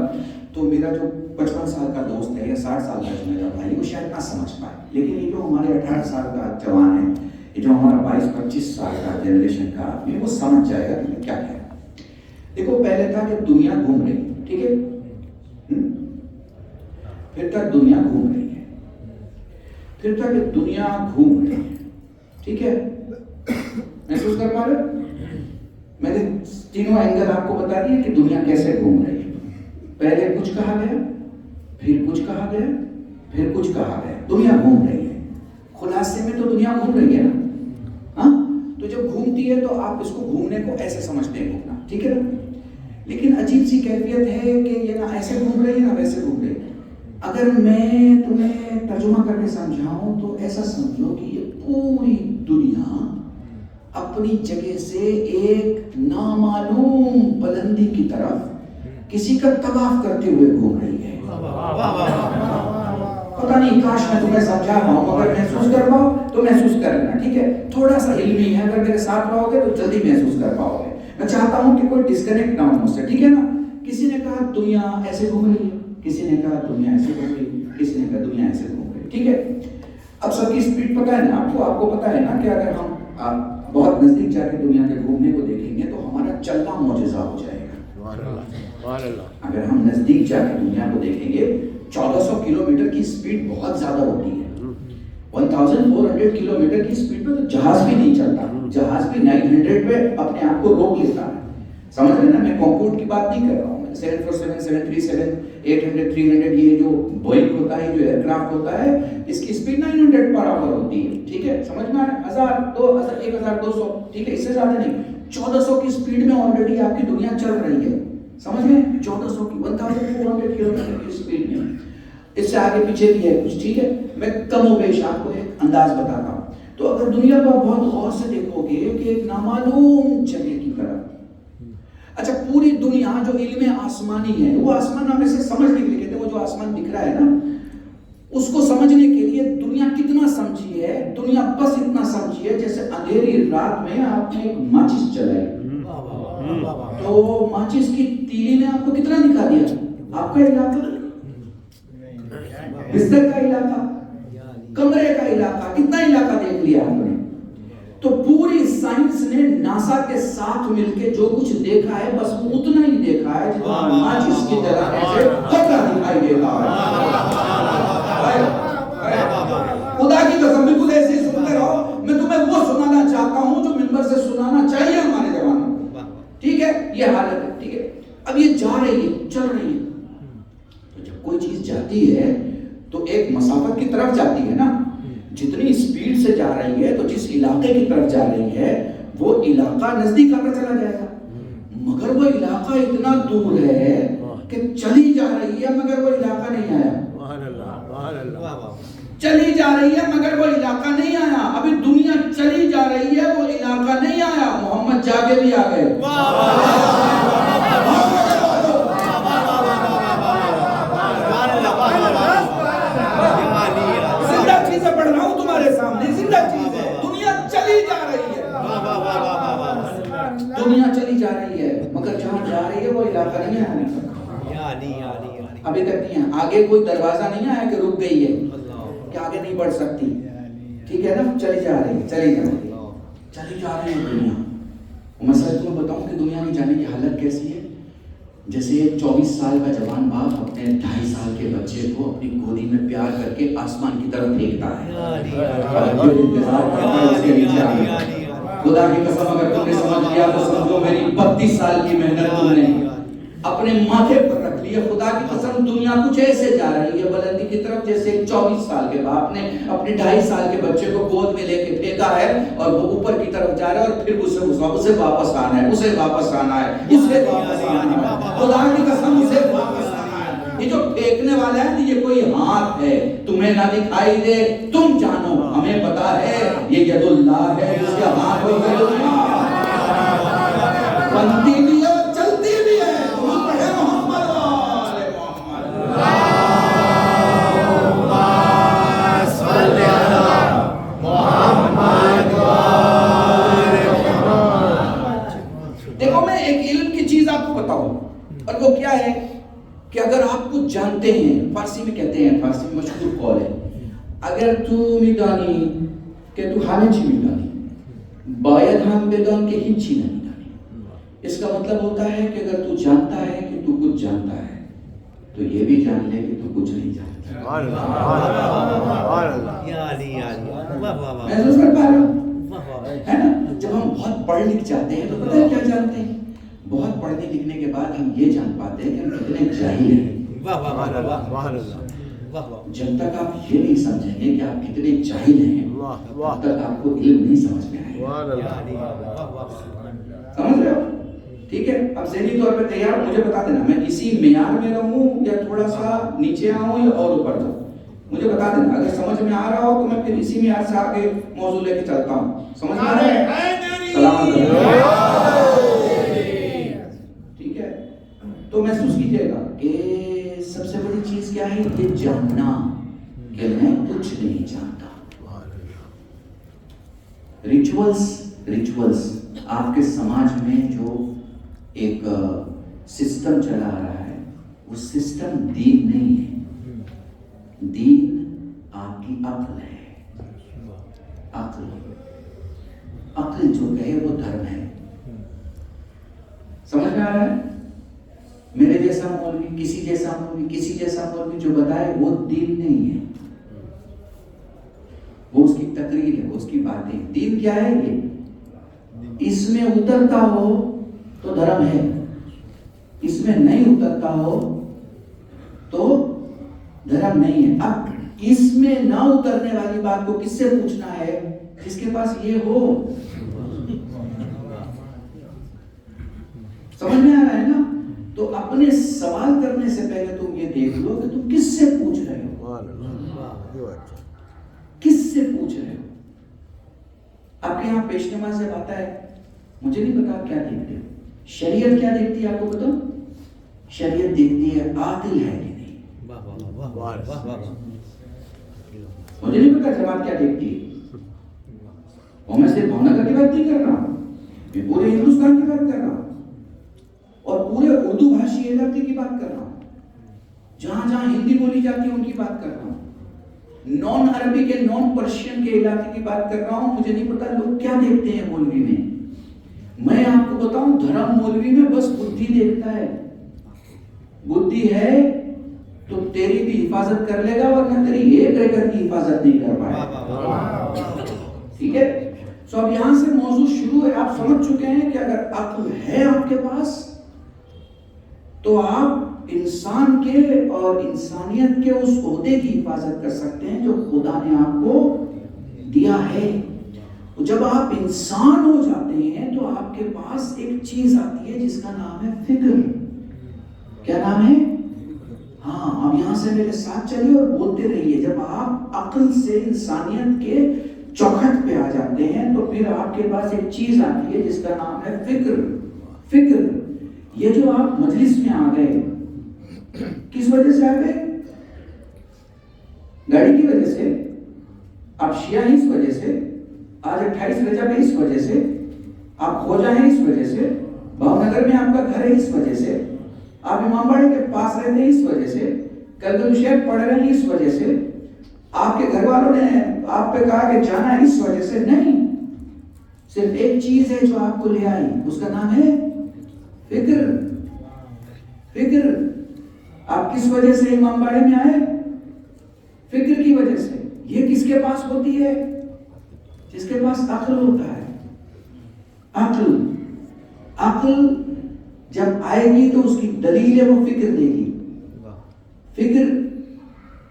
तो मेरा जो 55 साल का दोस्त है या 60 साल का जो मेरा भाई, वो शायद ना समझ पाए। लेकिन ये जो हमारे 18 साल का जवान है, ये जो हमारा 22-25 साल का जनरेशन का आदमी, वो समझ जाएगा कि मैं क्या कह रहा हूँ। देखो, पहले था कि दुनिया घूम रही, ठीक है, फिर तक दुनिया घूम रही है, फिर तक दुनिया घूम रही है, ठीक है। महसूस कर पा रहे हो? मैंने तीनों एंगल आपको बता दिए कि दुनिया कैसे घूम रही है। पहले कुछ कहा गया, फिर कुछ कहा गया, फिर कुछ कहा गया। दुनिया घूम रही है, खुलासे में तो दुनिया घूम रही है ना। हाँ, तो जब घूमती है तो आप इसको घूमने को ऐसे समझते हैं, घूमना, ठीक है ना। लेकिन अजीब सी कैफियत है कि ये ना ऐसे घूम रही है ना वैसे घूम रही है। अगर मैं तुम्हें तर्जुमा करके समझाऊं तो ऐसा समझो कि ये पूरी दुनिया अपनी जगह से एक नामालूम बुलंदी की तरफ किसी का तवाफ करते हुए घूम रही है। पता नहीं, काश मैं तुम्हें समझा पाऊं, अगर महसूस कर पाओ तो महसूस कर लेना, ठीक है। थोड़ा सा इल्मी है, अगर मेरे साथ रहोगे तो जल्दी महसूस कर पाओगे। मैं चाहता हूं कि कोई डिस्कनेक्ट ना हो मुझसे, ठीक है ना। किसी ने कहा दुनिया ऐसे घूम रही है, किसी ने कहा दुनिया ऐसे घूम रही है, किसी ने कहा दुनिया ऐसे घूम रही है, ठीक है। अब सबकी स्पीड पता है ना आपको पता है ना कि अगर हम आप बहुत नजदीक जाके दुनिया के घूमने को देखेंगे तो हमारा चलना मौजज़ा हो जाएगा। अगर हम नजदीक जाके दुनिया को देखेंगे 1400 किलोमीटर की स्पीड बहुत ज्यादा होती है। 1400 किलोमीटर की स्पीड पे तो जहाज भी नहीं चलता, जहाज भी 900 पे अपने आप को रोक लेता है। समझ रहे ना, मैं कॉन्कोर्ड की बात नहीं कर रहा हूँ। 747, 737, 800, 300 ये जो बोइंग होता है, जो एयरक्राफ्ट होता है, इसकी स्पीड 900 पर आवर होती है। ठीक है, समझ में आ रहा है? 1000, 2000, 1200, ठीक है, इससे ज्यादा नहीं। 1400 की स्पीड में ऑलरेडी आपकी दुनिया चल रही है। समझ में? 1400 की 1400 किलोमीटर की स्पीड में, इससे आगे पीछे भी है कुछ। ठीक है, मैं कमोबेश आपको एक अंदाज बताता हूँ। तो अगर दुनिया को बहुत गौर से देखोगे कि एक नामालूम जगह की तरफ, अच्छा पूरी दुनिया जो इल्म आसमानी है, वो आसमान हमें से समझने के लिए कहते हैं, वो जो आसमान दिख रहा है ना, उसको समझने के लिए दुनिया कितना समझी है? दुनिया बस इतना समझी है जैसे अंधेरी रात में आपने एक माचिस जलाई, तो माचिस की तीली ने आपको कितना दिखा दिया? आपका इलाका, बिस्तर का इलाका, कमरे का इलाका, इतना इलाका देख लिया हमने। तो पूरी साइंस ने नासा के साथ मिलके जो कुछ देखा है, बस उतना ही देखा है जितना माचिस की तरह ऐसे कतरा दिखाई देता है। खुदा की कसम, बिल्कुल ऐसे ही सुनते रहो। मैं तुम्हें वो सुनाना चाहता हूं जो मिंबर से सुनाना चाहिए हमारे जमाने में। ठीक है, ये हालत है। ठीक है, अब ये जा रही है, चल रही है। तो जब कोई चीज जाती है तो एक मसाफत की तरफ जाती है ना, जितनी स्पीड से जा रही है, तो जिस इलाके की तरफ जा रही है वो इलाका नजदीक आता चला जाएगा। मगर वो इलाका इतना दूर है कि चली जा रही है मगर वो इलाका नहीं आया। चली जा रही है मगर वो इलाका नहीं आया। अभी दुनिया चली जा रही है, वो इलाका नहीं आया। मोहम्मद जाके भी आ गए। पढ़ रहा हूं तुम्हारे सामने, जिंदा चीज है। दुनिया चली जा रही है, दुनिया चली जा रही है, मगर जहां जा रही है वो इलाका नहीं है। अभी तक नहीं है। आगे कोई दरवाजा नहीं आया कि रुक गई है, कि आगे नहीं बढ़ सकती। ठीक है ना, चली जा रही है, चली जा रही है दुनिया। मैं सच तुम्हें बताऊं कि दुनिया में जाने की हालत कैसी है। जैसे एक 24 साल का जवान बाप अपने 2.5 साल के बच्चे को अपनी गोदी में प्यार करके आसमान की तरफ फेंकता है, इंतजार करता है उसके नीचे आने। खुदा की कसम, अगर तुमने समझ लिया तो समझो मेरी 32 साल की मेहनत तुमने अपने माथे पर रख ली है। खुदा की कसम, दुनिया कुछ ऐसे जा रही है बुलंदी की तरफ जैसे एक 24 साल के बाप ने अपने 2.5 साल के बच्चे को गोद में लेके फेंका है और वो ऊपर की तरफ जा रहा है और फिर उसे वापस आना है, उसे वापस आना है, उसे वापस आना है। खुदा की कसम, उसे वापस आना है। ये जो फेंकने वाला है ये कोई हाथ है, तुम्हें ना दिखाई दे, तुम जानो, हमें पता है ये यदुल्लाह है, जिसके हाथ में यदुल्लाह बनती भी है, चलती भी है। देखो, मैं एक इल्म की चीज आपको बताऊं, और वो क्या है कि अगर आप कुछ जानते हैं, फारसी में कहते हैं, फारसी में मशहूर कौल है, अगर तू मिदानी के तू हानिची मिदानी बायद हम बेदान के हिंची नहीं मिदानी। इसका मतलब होता है कि अगर तू जानता है कि तू कुछ जानता है तो ये भी जान ले कि तू कुछ नहीं जानता। महसूस कर पा रहे हो, है ना? जब हम बहुत पढ़ लिख जाते हैं तो पता है क्या जानते हैं? बहुत पढ़ने लिखने के बाद हम ये जान पाते हैं कि हम कितने जाहिल हैं। जब तक आप ये नहीं समझेंगे कि आप कितने जाहिल हैं, तब तक आपको इल्म नहीं समझ में आएगा। समझ रहे हो? ठीक है, अब ज़हनी तौर पे तैयार, मुझे बता देना मैं इसी मेयार में रहूं या थोड़ा सा नीचे आऊं या और ऊपर जाऊं, मुझे बता देना। अगर समझ में आ रहा हो तो मैं फिर इसी मेयार से आगे मौजूद लेके चलता हूं। समझ में आ रहा है? सलाम। ठीक है, तो महसूस कीजिएगा कि सबसे बड़ी चीज क्या है? ये जानना कि मैं कुछ नहीं जानता। रिचुअल्स आपके समाज में जो एक सिस्टम चला आ रहा है, वो सिस्टम दीन नहीं है। दीन आपकी अक्ल है। अक्ल जो कहे वो धर्म है। समझ में आ रहा है? मेरे जैसा मौलवी, किसी जैसा मौलवी जो बताए वो दीन नहीं है, वो उसकी तकरीर है, वो उसकी बातें। दीन क्या है? ये इसमें उतरता हो तो धर्म है, इसमें नहीं उतरता हो तो धर्म नहीं है। अब इसमें ना उतरने वाली बात को किससे पूछना है? जिसके पास ये हो। समझ में आ रहा है ना? तो अपने सवाल करने से पहले तुम ये देख लो कि तुम किससे पूछ रहे हो, किससे पूछ रहे हो। आपके यहाँ पेश नमाज जब आता है, मुझे नहीं पता आप क्या देखते हो। शरीयत क्या देखती है आपको बताओ? शरीयत देखती है आदिल है कि नहीं। मुझे नहीं पता जमात क्या देखती है। और मैं सिर्फ भावनगर की बात नहीं कर रहा, मैं पूरे हिंदुस्तान की बात कर रहा हूं और पूरे उर्दू भाषी इलाके की बात कर रहा हूं, जहां जहां हिंदी बोली जाती है उनकी बात कर रहा हूं, नॉन अरबी के, नॉन पर्शियन के इलाके की बात कर रहा हूं। मुझे नहीं पता लोग क्या देखते हैं मौलवी में। मैं आपको बताऊं, धर्म मौलवी में बस बुद्धि देखता है। बुद्धि है तो तेरी भी हिफाजत कर लेगा, वरना तेरी एक रेखा की हिफाजत नहीं कर पाएगा। ठीक है? सो अब यहां से मौजू शुरू है। आप समझ चुके हैं कि अगर अक्ल है आपके पास तो आप इंसान के और इंसानियत के उस ओहदे की हिफाजत कर सकते हैं जो खुदा ने आपको दिया है। जब आप इंसान हो जाते हैं तो आपके पास एक चीज आती है जिसका नाम है फिक्र। क्या नाम है? हाँ, अब यहां से मेरे साथ चलिए और बोलते रहिए। जब आप अक्ल से इंसानियत के चौखट पे आ जाते हैं तो फिर आपके पास एक चीज आती है जिसका नाम है फिक्र। फिक्र, ये जो आप मजलिस में आ गए, किस वजह से आ गए? गाड़ी की वजह से, आप शिया हैं इस वजह से, आज 28 रजब है इस वजह से, आप खोजा हैं इस वजह से, भावनगर में आपका घर है इस वजह से, आप इमामबाड़े के पास रहते हैं इस वजह से, कलगल शेख पढ़ रहे हैं इस वजह से, आपके घर वालों ने आप पे कहा कि जाना है इस वजह से नहीं। सिर्फ एक चीज है जो आपको ले आई, उसका नाम है फिक्र। फिक्र। आप किस वजह से इमामबाड़े में आए? फिक्र की वजह से। ये किसके पास होती है? जिसके पास अक्ल होता है। अक्ल, अक्ल जब आएगी तो उसकी दलील है वो फिक्र देगी। फिक्र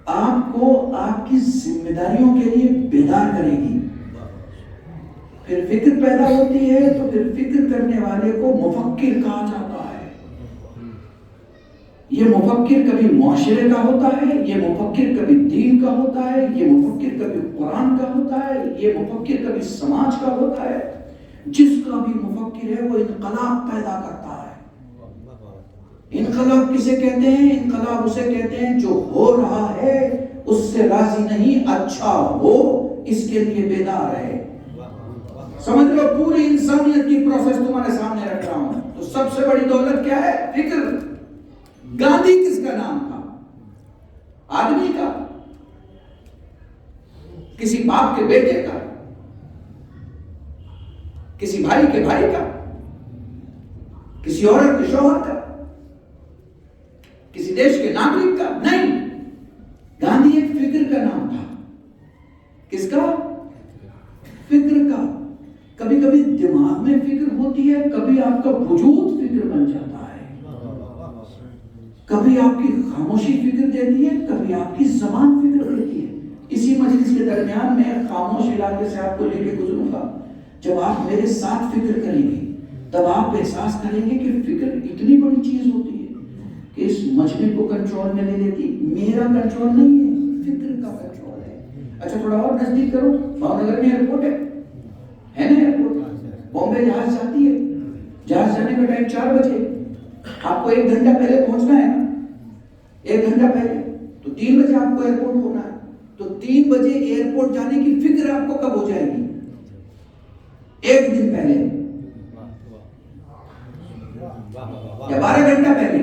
आपको आपकी जिम्मेदारियों के लिए बेदार करेगी। फिर फिक्र पैदा होती है तो फिर फिक्र करने वाले को मुफक्किर कहा जाता है। ये मुफक्किर कभी मुआशरे का होता है, ये मुफक्किर कभी दीन का होता है, ये मुफक्किर कभी कुरान का होता है, ये मुफक्किर कभी समाज का होता है। जिसका भी मुफक्किर है वो इनकलाब पैदा करता है। इनकलाब किसे कहते हैं? इनकलाब उसे कहते हैं जो हो रहा है उससे राजी नहीं, अच्छा हो इसके लिए बेदार है। समझ लो, पूरी इंसानियत की प्रोसेस तुम्हारे सामने रख रहा हूं। तो सबसे बड़ी दौलत क्या है? फिक्र। गांधी किसका नाम था? आदमी का, किसी बाप के बेटे का, किसी भाई के भाई का, किसी औरत के शौहर का, किसी देश के नागरिक का नहीं। गांधी एक फिक्र का नाम था। किसका? फिक्र का। कभी कभी दिमाग में फिक्र होती है, कभी आपका वजूद फिक्र बन जाता है, कभी आपकी खामोशी फिक्र देती है, कभी आपकी जबान फिक्र देती है। इसी मजलिस के दरमियान मैं खामोश इलाके से आपको लेके गुजरूंगा। जब आप मेरे साथ फिक्र करेंगे तब आप एहसास करेंगे कि फिक्र इतनी बड़ी चीज होती है कि इस मजमे को कंट्रोल में ले लेती। मेरा कंट्रोल नहीं है, फिक्र का कंट्रोल है। अच्छा, थोड़ा और नजदीक करो, भावनगर में एयरपोर्ट है ना? एयरपोर्ट, बॉम्बे जहाज जाती है, जहाज जाने का टाइम 4 बजे, आपको 1 घंटा पहले पहुंचना है ना, 1 घंटा पहले, तो 3 बजे आपको एयरपोर्ट होना है। तो 3 बजे एयरपोर्ट जाने की फिक्र आपको कब हो जाएगी? 1 दिन पहले या 12 घंटा पहले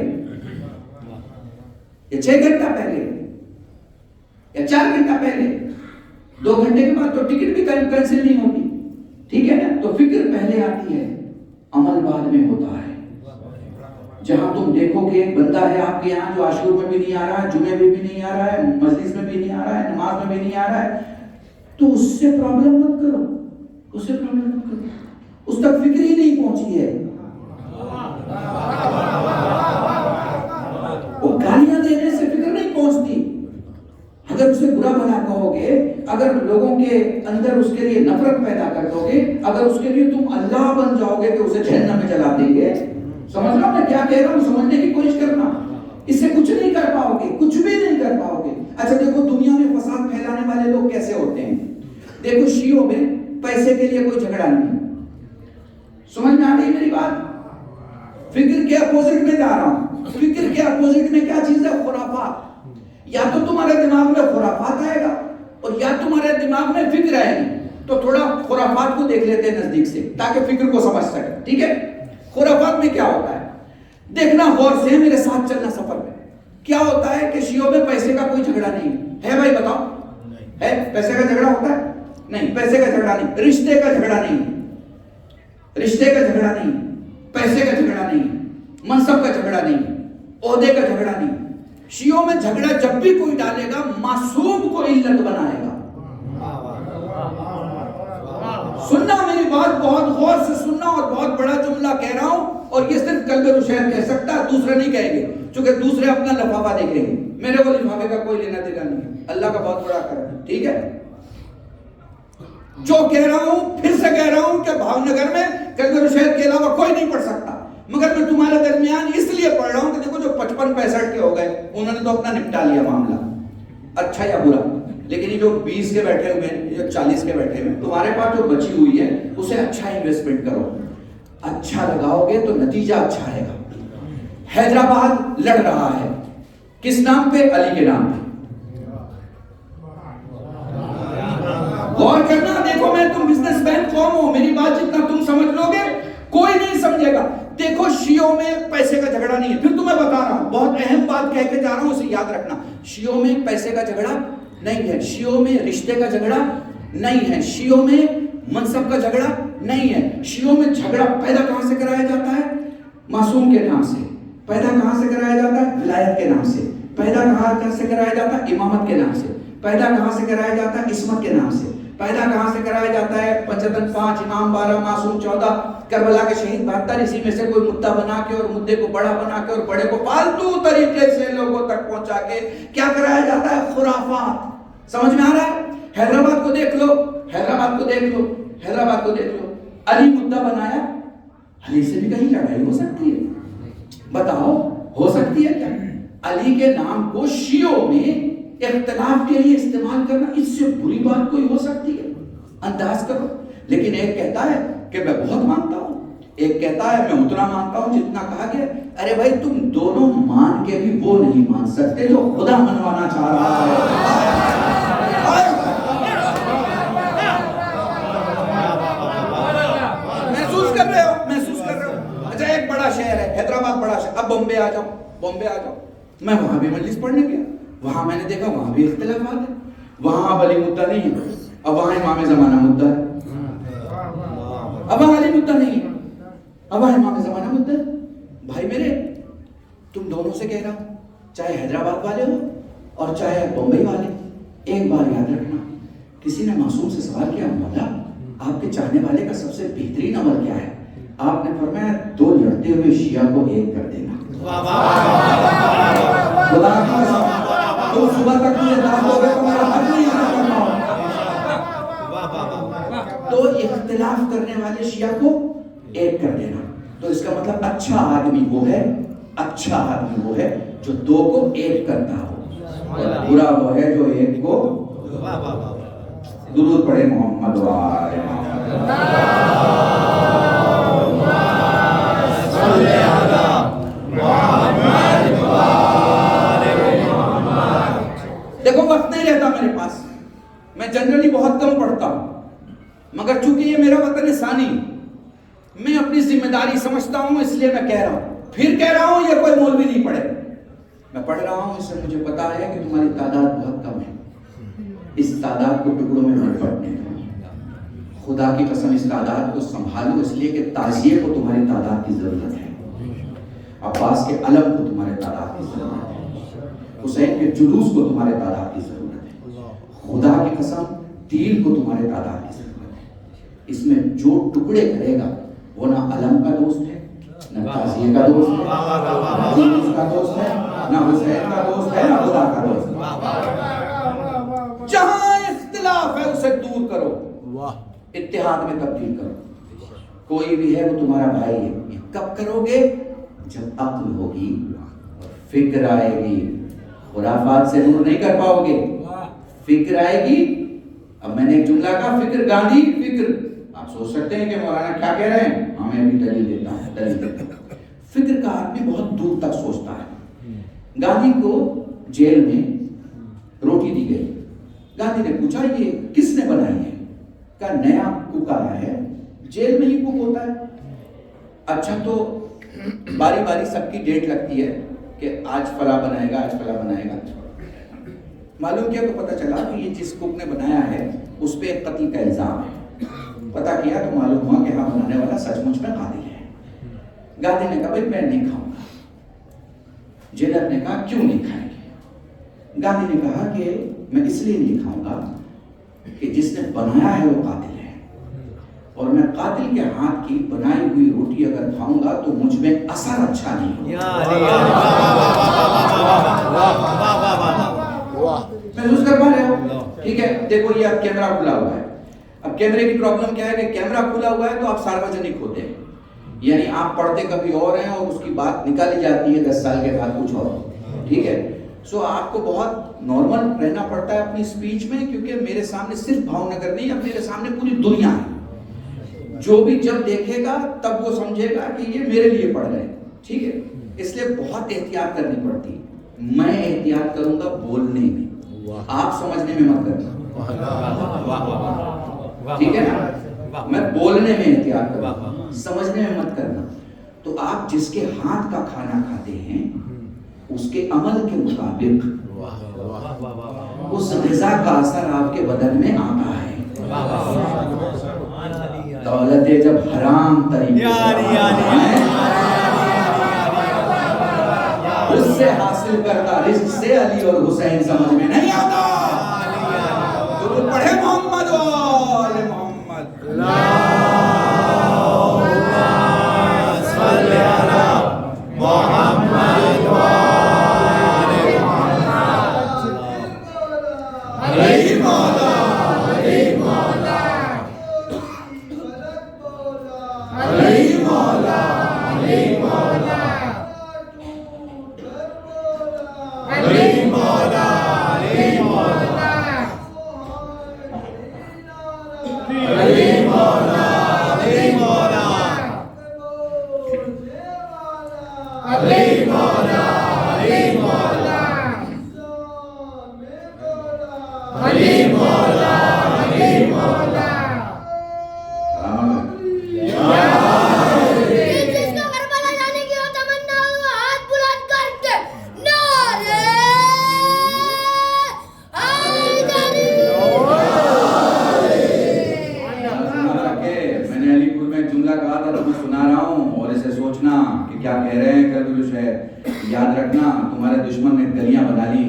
या 6 घंटा पहले या 4 घंटा पहले। 2 घंटे के बाद तो टिकट भी कैंसिल नहीं होगी, ठीक है ना? तो जहां तुम देखोगे एक बंदा है आपके यहाँ जो आशूर में भी नहीं आ रहा है, जुमे में भी नहीं आ रहा है, मजलिस में भी नहीं आ रहा है, नमाज में भी नहीं आ रहा है, तो उससे प्रॉब्लम मत करो, उससे प्रॉब्लम मत करो, उस तक फिक्र ही नहीं पहुंची है। वो गालियां देने से फिक्र नहीं पहुंचती। अगर उसे बुरा भला कहोगे, अगर लोगों के अंदर उसके लिए नफरत पैदा कर दोगे, अगर उसके लिए तुम अल्लाह बन जाओगे कि उसे जहन्नम में जला देंगे, समझ लो मैं क्या कह रहा हूं, समझने की कोशिश करना। इससे कुछ नहीं कर पाओगे, कुछ भी नहीं कर पाओगे। अच्छा देखो दुनिया में फसाद फैलाने वाले लोग कैसे होते हैं। देखो शियों में पैसे के लिए कोई झगड़ा नहीं, समझ में आ रही मेरी बात? फिक्र के अपोजिट में जा रहा हूं। फिक्र के अपोजिट में क्या चीज है? खुराफात। या तो तुम्हारे दिमाग में खुराफात आएगा और या तुम्हारे दिमाग में फिक्र आएगी। तो थोड़ा खुराफात को देख लेते हैं नजदीक से ताकि फिक्र को समझ सके। ठीक है, खुराफात में क्या होता है देखना गौर से, मेरे साथ चलना सफर में। क्या होता है कि शियों में पैसे का कोई झगड़ा नहीं है। भाई बताओ, है पैसे का झगड़ा होता है? नहीं, पैसे का झगड़ा नहीं। रिश्ते का झगड़ा नहीं, रिश्ते का झगड़ा नहीं, पैसे का झगड़ा नहीं, मनसब का झगड़ा नहीं, ओहदे का झगड़ा नहीं। शियों में झगड़ा जब भी कोई डालेगा मासूम को इल्लत बनाएगा। सुनना मेरी बात, बहुत गौर से सुनना, और बहुत बड़ा जुमला कह रहा हूं, और ये सिर्फ कल्बे रुशैद कह सकता है, दूसरे नहीं कहेंगे, क्योंकि दूसरे अपना लफाफा देखेंगे। मेरे को लिफाफे का कोई लेना देना नहीं है, अल्लाह का बहुत बड़ा करम है। ठीक है, जो कह रहा हूं फिर से कह रहा हूं कि भावनगर में कल्बे रुशैद के अलावा कोई नहीं पढ़ सकता, मगर मैं तुम्हारे दरमियान इसलिए पढ़ रहा हूं कि देखो जो 55-65 के हो गए उन्होंने तो अपना निपटा लिया मामला, अच्छा या बुरा। लेकिन ये जो 20 के बैठे हुए हैं, जो 40 के बैठे हुए हैं, तुम्हारे पास जो बची हुई है उसे अच्छा इन्वेस्टमेंट करो, अच्छा लगाओगे तो नतीजा अच्छा आएगा। हैदराबाद लड़ रहा है किस नाम पे? अली के नाम पे। गौर करना, देखो मैं तुम बिजनेसमैन कौन हो, मेरी बात जितना तुम समझ लोगे कोई नहीं समझेगा। देखो शियों में पैसे का झगड़ा नहीं है, फिर तुम्हें बता रहा हूं, बहुत अहम बात कह के जा रहा हूं, उसे याद रखना। शियों में पैसे का झगड़ा नहीं है, शियों में रिश्ते का झगड़ा नहीं है, शियों में मनसब का झगड़ा नहीं है। शियों में झगड़ा पैदा कहां से कराया जाता है? मासूम के नाम से। पैदा कहां से कराया जाता है? विलायत के नाम से। पैदा कहां से कराया जाता है? इमामत के नाम से। पैदा कहां से कराया जाता है? इस्मत के नाम से। पैदा कहां से कराया जाता है? पंचतन 5, इमाम 12, मासूम 14, करबला के शहीद 72। इसी में से कोई मुद्दा बना के और मुद्दे को बड़ा बना के और बड़े को फालतू तरीके से लोगों तक पहुंचा के क्या कराया जाता है? खुराफात। समझ में आ रहा है? हैदराबाद को देख लो, हैदराबाद को देख लो, हैदराबाद को देख लो। अली मुद्दा बनाया, अली से भी कहीं लड़ाई हो सकती है? बताओ, हो सकती है क्या? अली के नाम को शियों में इख्तिलाफ के लिए इस्तेमाल करना, इससे बुरी बात कोई हो सकती है? अंदाज करो। लेकिन एक कहता है कि मैं बहुत मानता हूं, एक कहता है मैं उतना मानता हूं जितना कहा गया। अरे भाई तुम दोनों मान के भी वो नहीं मान सकते जो खुदा मनवाना चाह रहा है। महसूस कर रहे हो? महसूस कर रहे हो? अच्छा एक बड़ा शहर है हैदराबाद, बड़ा शहर। अब बॉम्बे आ जाओ, बॉम्बे आ जाओ। मैं वहां भी मजलिस पढ़ने गया, वहां मैंने देखा वहां भी इख्तिलाफात है। वहां अली मुद्दा नहीं है, अब वहां इमाम ज़माना मुद्दा है। अब वहां अली मुद्दा नहीं है, अब वहां इमाम ज़माना मुद्दा है। भाई मेरे, तुम दोनों से कह रहा हूं, चाहे हैदराबाद वाले हो और चाहे बॉम्बे वाले, एक बार याद रखना, किसी ने मासूम से सवाल किया, मौला आपके चाहने वाले का सबसे बेहतरीन अमल क्या है? आपने फरमाया 2 लड़ते हुए शिया को एक कर देना। खुदा की कसम, तुम सुबह तक मुझे दाद दोगे तो मेरा हक नहीं अदा कर पाओगे। तो इख्तिलाफ करने वाले शिया को एक कर देना, तो इसका मतलब अच्छा आदमी वो है, अच्छा आदमी वो है जो 2 को एक करता हो, और बुरा वो है जो एक को। दुरूद पढ़े मोहम्मद वाले देखो वक्त नहीं रहता मेरे पास, मैं जनरली बहुत कम पढ़ता हूं, मगर चूंकि ये मेरा वतन सानी, मैं अपनी जिम्मेदारी समझता हूं, इसलिए मैं कह रहा हूं, फिर कह रहा हूं, ये कोई मौलवी नहीं पढ़े। मैं पढ़ रहा हूं, इससे मुझे पता है कि तुम्हारी तादाद बहुत कम है। इस तादाद को टुकड़ों में मत बांटने दो। खुदा की कसम इस तादाद को संभालो, इसलिए कि ताजिए को तुम्हारी तादाद की जरूरत है। अब्बास के अलम को तुम्हारे तादाद की जरूरत है, हुसैन के जुलूस को तुम्हारे तादाद की जरूरत है, खुदा की कसम दीन को तुम्हारे तादाद की जरूरत है। इसमें जो टुकड़े करेगा वो ना अलम का दोस्त है, ना ताज़िए का दोस्त है, ना जुलूस का दोस्त है, ना हुसैन का दोस्त है, ना खुदा का दोस्त है। जहां इख्तिलाफ है उसे दूर करो, इत्तेहाद में तब्दील करो। कोई भी है वो तुम्हारा भाई है। ये कब करोगे? जब अक्ल होगी, फिक्र आएगी। खुराफात से नूर नहीं कर पाओगे, फिक्र आएगी। अब मैंने एक जुमला कहा, फिक्र गांधी फिक्र। आप सोच सकते हैं कि मौलाना क्या कह रहे हैं, हाँ मैं भी दलील देता हूँ, दलील देता हूँ। फिक्र का आदमी बहुत दूर तक सोचता है। गांधी को जेल में रोटी दी गई। गांधी ने पूछा ये किसने बनाई है? का नया कुक आया है, जेल में ही कुक होता है। अच्छा तो बारी बारी सबकी डेट लगती है कि आज फला बनाएगा, आज फला बनाएगा। मालूम किया तो पता चला कि ये जिस कुक ने बनाया है उस पे एक कत्ल का इल्जाम है। पता किया तो मालूम हुआ कि हाँ बनाने वाला सचमुच में कातिल है। गांधी ने कहा भाई मैं नहीं खाऊंगा। जेलर ने कहा क्यों नहीं खाएंगे? गांधी ने कहा कि मैं इसलिए नहीं खाऊंगा कि जिसने बनाया है वो कातिल है, और मैं कातिल के हाथ की बनाई हुई रोटी अगर खाऊंगा तो मुझ में असर अच्छा नहीं होगा। महसूस कर पा रहे हो? ठीक है, देखो ये अब कैमरा खुला हुआ है। अब कैमरे की प्रॉब्लम क्या है कि कैमरा खुला हुआ है तो आप सार्वजनिक होते हैं, यानी आप पढ़ते कभी और हैं और उसकी बात निकाली जाती है 10 साल के बाद कुछ और। ठीक है, सो आपको बहुत नॉर्मल रहना पड़ता है अपनी स्पीच में, क्योंकि मेरे सामने सिर्फ भावनगर नहीं, अब मेरे सामने पूरी दुनिया है। जो भी जब देखेगा तब वो समझेगा कि ये मेरे लिए पढ़ रहे हैं। ठीक है, इसलिए बहुत एहतियात करनी पड़ती है। मैं एहतियात करूंगा बोलने में, आप समझने में मत करना। ठीक है ना? मैं बोलने में एहतियात करूंगा, समझने में मत करना। तो आप जिसके हाथ का खाना खाते हैं उसके अमल के मुताबिक उस ग़िज़ा का असर आपके बदन में आता है। दौलतें जब हराम तरीके उससे हासिल करता रिज़्क़ से अली और हुसैन समझ में नहीं आता। तो पढ़े मोहम्मद वाले मोहम्मद। याद रखना, तुम्हारे दुश्मन ने गलियां बना ली,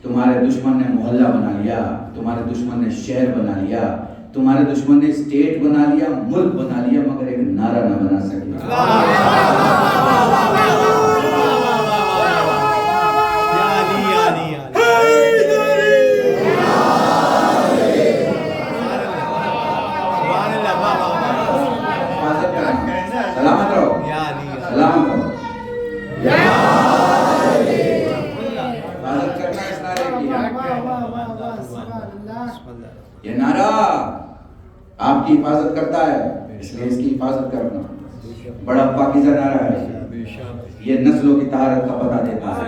तुम्हारे दुश्मन ने मोहल्ला बना लिया, तुम्हारे दुश्मन ने शहर बना लिया, तुम्हारे दुश्मन ने स्टेट बना लिया, मुल्क बना लिया, मगर एक नारा ना बना सके। सलामत रहो, सलामत रहो। ये नारा आपकी हिफाजत करता है, इसलिए इसकी हिफाजत करना बड़ा पाकीज़ा नारा है। ये नस्लों की तारत का पता देता है।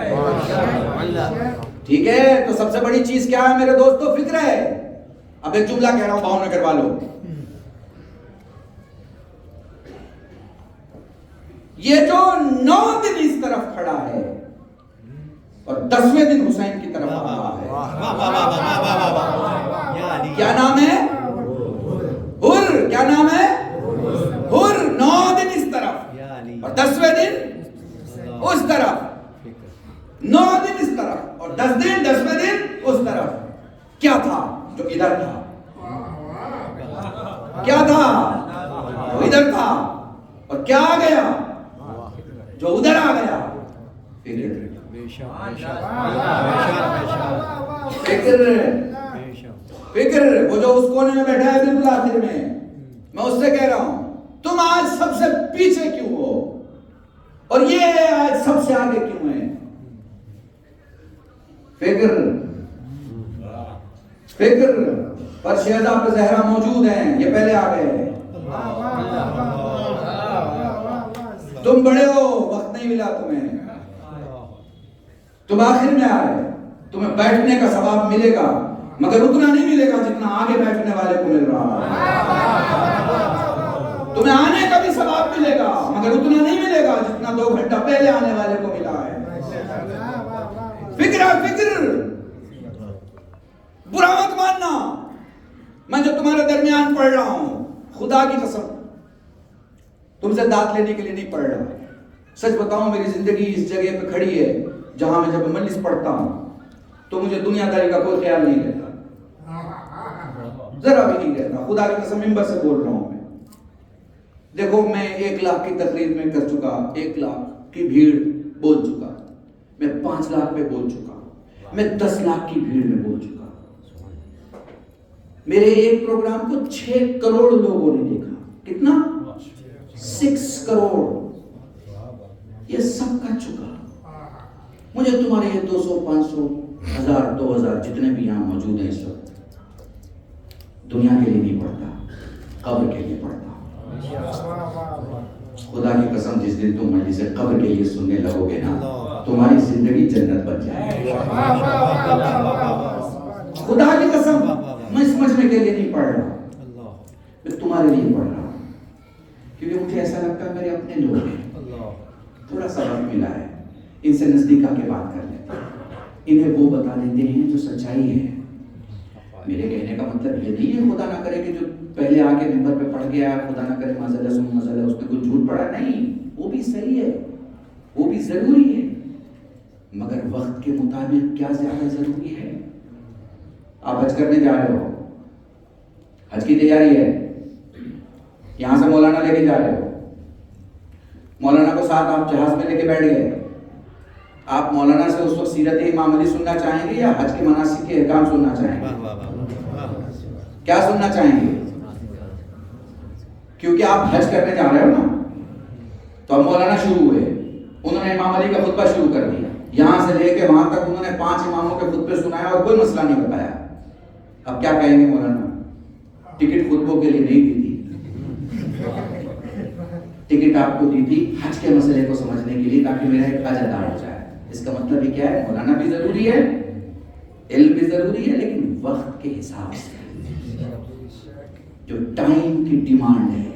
ठीक है, तो सबसे बड़ी चीज क्या है मेरे दोस्तों? फिक्र है। अब एक जुमला कह रहा हूं भावनगर वालों, ये जो 9 दिन इस तरफ खड़ा है और 10वें दिन हुसैन की तरफ आ रहा है, क्या नाम है? हुर। क्या नाम है? हुर। 9 दिन इस तरफ और 10वें दिन क्या था? वो इधर था। और क्या आ गया? जो उधर आ गया। फिक्र। फिक्र वो जो उस कोने में बैठा है बिल्कुल आखिर में, मैं उससे कह रहा हूं तुम आज सबसे पीछे क्यों हो और ये आज सबसे आगे क्यों है? फिक्र। फिक्र। पर शहजा पे जहरा मौजूद हैं, ये पहले आ गए। तुम बड़े हो, वक्त नहीं मिला तुम्हें, तुम आखिर में आए, तुम्हें बैठने का सवाब मिलेगा मगर उतना नहीं मिलेगा जितना आगे बैठने वाले को मिल रहा है। तुम्हें आने का भी सवाब मिलेगा मगर उतना नहीं मिलेगा जितना 2 घंटा पहले आने वाले को मिला है। फिक्र फिक्र, बुरा मत मानना। मैं जो तुम्हारे दरमियान पढ़ रहा हूं, खुदा की कसम तुमसे दांत लेने के लिए नहीं पढ़ रहा। सच बताऊं, मेरी जिंदगी इस जगह पे खड़ी है जहां मैं जब मजलिस पढ़ता हूं तो मुझे दुनियादारी का कोई ख्याल नहीं रहता, जरा भी नहीं रहता। खुदा की कसम मिंबर से बोल रहा हूं मैं। देखो, मैं 1 लाख की तकरीर में कर चुका, 1 लाख की भीड़ बोल चुका, मैं 5 लाख पे बोल चुका, मैं 10 लाख की भीड़ में बोल चुका। मेरे एक प्रोग्राम को 6 करोड़ लोगों ने देखा। कितना? 6 करोड़। ये सब का चुका। मुझे तुम्हारे ये 200, 500, 1000, 2000 जितने भी यहां मौजूद हैं इस वक्त, दुनिया के लिए नहीं पढ़ता, कब्र के लिए पढ़ता। खुदा की कसम, जिस दिन तुम मजलिस से कब्र के लिए सुनने लगोगे ना, तुम्हारी जिंदगी जन्नत बन जाएगी। खुदा की कसम, मैं समझने के लिए नहीं पढ़ रहा, मैं तुम्हारे लिए पढ़ रहा हूं, क्योंकि मुझे ऐसा लगता है मेरे अपने लोग हैं। थोड़ा सा वक्त मिला है, इनसे नजदीक आके बात कर लेते हैं, इन्हें वो बता देते हैं जो सच्चाई है। मेरे कहने का मतलब ये नहीं है खुदा ना करे कि जो पहले आके मिंबर पे पढ़ गया, खुदा ना करे मसला सुन मसला उसने कुछ झूठ पढ़ा, नहीं, वो भी सही है, वो भी जरूरी है, मगर वक्त के मुताबिक क्या ज्यादा जरूरी है। आप हज करने जा रहे हो, हज की तैयारी है, यहां से मौलाना लेके जा रहे हो, मौलाना को साथ आप जहाज में लेके बैठ गए, आप मौलाना से उस वक्त सीरत इमाम अली सुनना चाहेंगे या हज के मनासिक के अहकाम सुनना चाहेंगे? क्या सुनना चाहेंगे? क्योंकि आप हज करने जा रहे हो ना, तो अब मौलाना शुरू हुए, उन्होंने इमाम अली का खुतबा शुरू कर दिया, यहां से लेके वहां तक उन्होंने 5 इमामों के खुतबे सुनाया और कोई मसला नहीं बताया। अब क्या कहेंगे मौलाना? टिकट खुतबों के लिए नहीं दी थी, टिकट आपको दी थी हज के मसले को समझने के लिए, ताकि मेरा एक हज अदा हो जाए। इसका मतलब ये क्या है? मौलाना भी जरूरी है, इल्म भी जरूरी है, लेकिन वक्त के हिसाब से, जो टाइम की डिमांड है।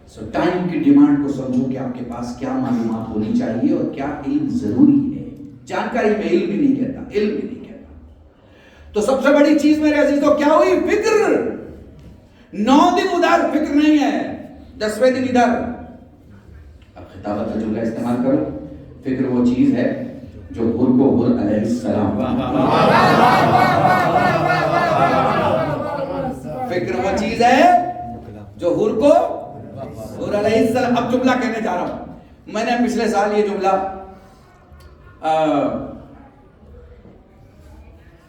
सो टाइम की डिमांड को समझो कि आपके पास क्या मालूमात होनी चाहिए और क्या इल्म जरूरी है। जानकारी में इल्म भी नहीं कहता, इल्म भी नहीं कहता। तो सबसे बड़ी चीज मेरे अजीजों क्या हुई? फिक्र। 9 दिन उधर फिक्र नहीं है, 10वें दिन इधर। अब खिताबत का जुमला इस्तेमाल करो। फिक्र वो चीज है जो हुर को हुर अलैहिस्सलाम, फिक्र वो चीज है जो हुर को हुर अलैहिस्सलाम। अब जुमला कहने जा रहा हूं। मैंने पिछले साल ये जुमला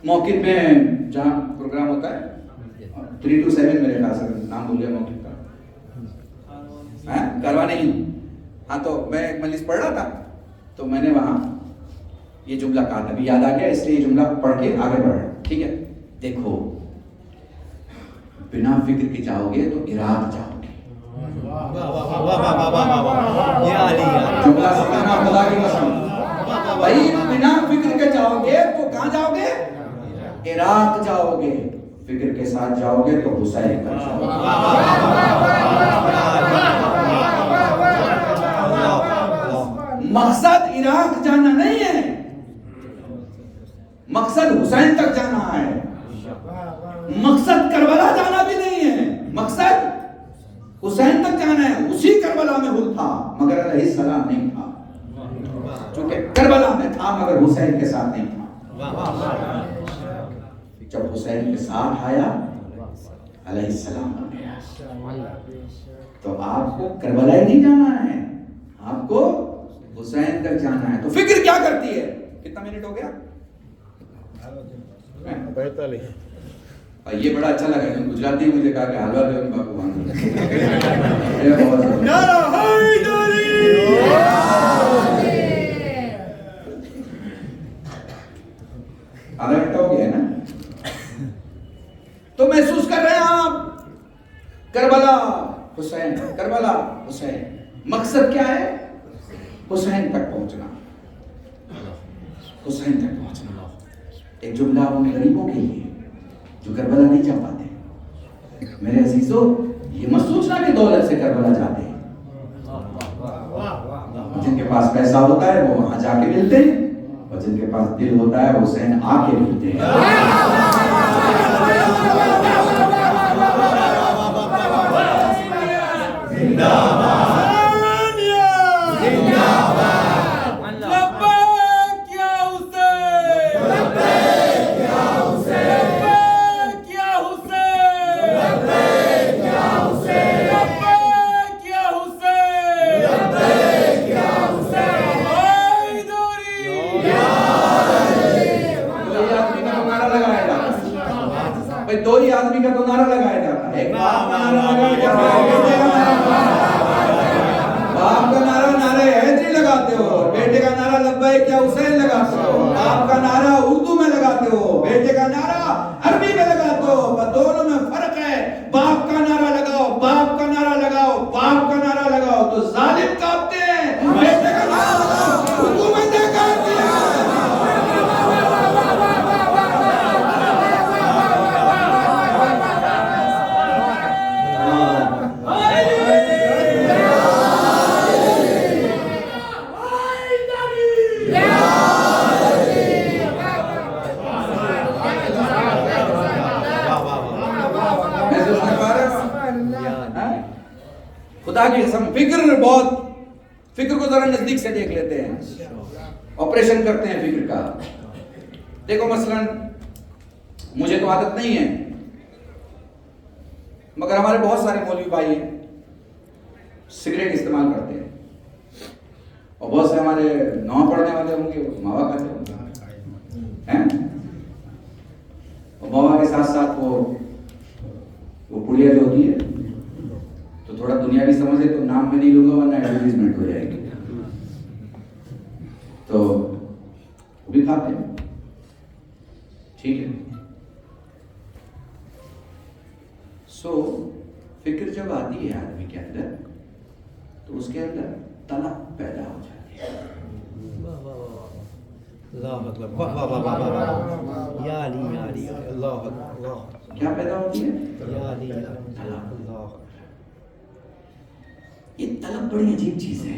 मौकिद में जहां प्रोग्राम होता है 3 to 7 मेरे ख्याल से नाम भूल गया मौकिद का, करवा नहीं। हाँ, तो मैं एक मजलिस पढ़ रहा था, तो मैंने वहां ये जुमला कहा था, अभी याद आ गया, इसलिए ये जुमला पढ़ के आगे बढ़ रहा। ठीक है, देखो, बिना फिक्र के जाओगे तो इराक जाओगे। जुमला समझना, खुदा की कसम भाई, बिना फिक्र के जाओगे तो कहां जाओगे? इराक जाओगे। फिक्र के साथ जाओगे तो हुसैन तक जाओगे। मकसद इराक जाना नहीं है, मकसद हुसैन तक जाना है। मकसद करबला जाना भी नहीं है, मकसद हुसैन तक जाना है। उसी करबला में हुर था मगर अलैहिस्सलाम नहीं था, क्योंकि करबला में था मगर हुसैन के साथ नहीं था। जब हुसैन के साथ आया अलैहिस्सलाम बन गया। तो आपको करबला ही नहीं जाना है, आपको हुसैन तक जाना है। तो फिक्र क्या करती है? कितना मिनट हो गया?
45।
और ये बड़ा अच्छा लगा, गुजराती ने मुझे कहा कि हलवा दे बापू आधा घंटा हो गया है ना। तो महसूस कर रहे हैं आप करबला हुसैन, करबला हुसैन। मकसद क्या है? हुसैन तक पहुंचना, हुसैन तक पहुंचना। एक जुमला उन गरीबों के लिए जो करबला नहीं जा पाते। मेरे अजीजों, ये मत सोचना कि दौलत से करबला जाते हैं। जिनके पास पैसा होता है वो वहां जाके मिलते हैं, और जिनके पास दिल होता है वो हुसैन आके मिलते हैं। दो ही आदमी का तो नारा लगाया जाता है। एक बाप का नारा लगाया जाता है, बाप का नारा नारे हैदरी लगाते हो, बेटे का नारा लब्बैक या हुसैन लगाते हो। बाप का नारा उर्दू में लगाते हो, बेटे का नारा अरबी में लगाते हो, पर दोनों में फर्क है। बाप का नारा लगाओ, बाप का नारा लगाओ, बाप का नारा लगाओ तो जालिम कांपते हैं, बेटे का नारा लगाओ उर्दू में कांपते हैं। खुदा की कसम, फिक्र को जरा नजदीक से देख लेते हैं, ऑपरेशन करते हैं फिक्र का। देखो मसलन मुझे तो आदत नहीं है, मगर हमारे बहुत सारे मौलवी भाई हैं सिगरेट इस्तेमाल करते हैं, और बहुत से हमारे नौ पढ़ने वाले होंगे मावा खाते होंगे हैं, और मावा के साथ साथ वो पुड़िया जो होती है, तो थोड़ा दुनियावी समझे तो नाम में नहीं लूंगा वरना एडवर्टाइजमेंट हो जाएगी, तो वो भी खाते हैं, ठीक है। सो फिक्र जब आती है आदमी के अंदर तो उसके अंदर तलब पैदा हो जाती है। क्या पैदा होती है? ये तलब बड़ी अजीब चीज है।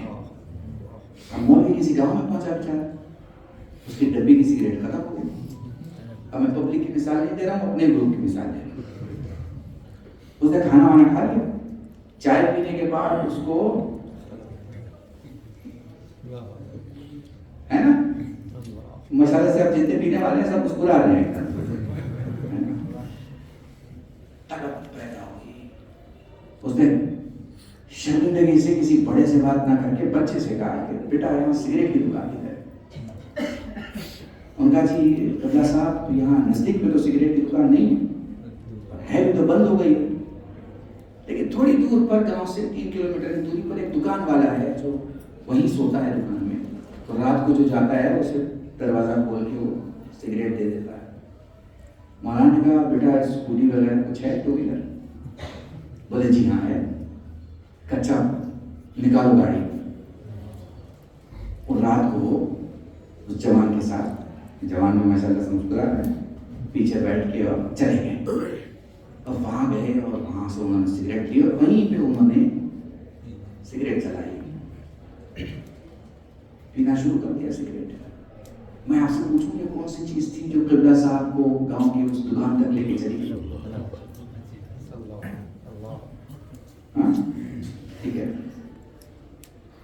हम मौलवी किसी गांव में पहुंचा बेचारा, उसकी डब्बी की सिगरेट खत्म हो गई। अब मैं पब्लिक की मिसाल नहीं दे रहा हूँ, अपने ग्रुप की मिसाल दे रहा हूँ। उसने खाना वाना खा लिया, चाय पीने के बाद उसको है ना, मसाले से अब जितने पीने वाले हैं सब मुस्कुरा रहे हैं, तलब पैदा होगी। उसने शर्मिंदगी से किसी बड़े से बात ना करके बच्चे से कहा कि बेटा यहाँ सिगरेट की दुकान है। उनका जी कबला साहब यहाँ नजदीक में तो सिगरेट की दुकान नहीं है भी तो बंद हो गई, लेकिन थोड़ी दूर पर गांव से 3 किलोमीटर की दूरी पर एक दुकान वाला है जो वहीं सोता है दुकान में, तो रात को जो जाता है उसे दरवाजा खोल के वो सिगरेट दे देता है। मौलाना ने कहा बेटा स्कूटी वगैरह कुछ है, 2 व्हीलर? बोले जी हाँ है। कच्चा निकालो गाड़ी। और रात को उस जवान के साथ, जवान में माशाल्लाह से मुस्कुरा रहे, पीछे बैठ के और चले गए, और वहां गए और वहां से उन्होंने सिगरेट ली और वहीं पे उन्होंने सिगरेट चलाई, पीना शुरू कर दिया सिगरेट। मैं आपसे पूछूं ये कौन सी चीज थी जो क़िबला साहब को गांव की उस दुकान तक लेके चली गई? हाँ ठीक है,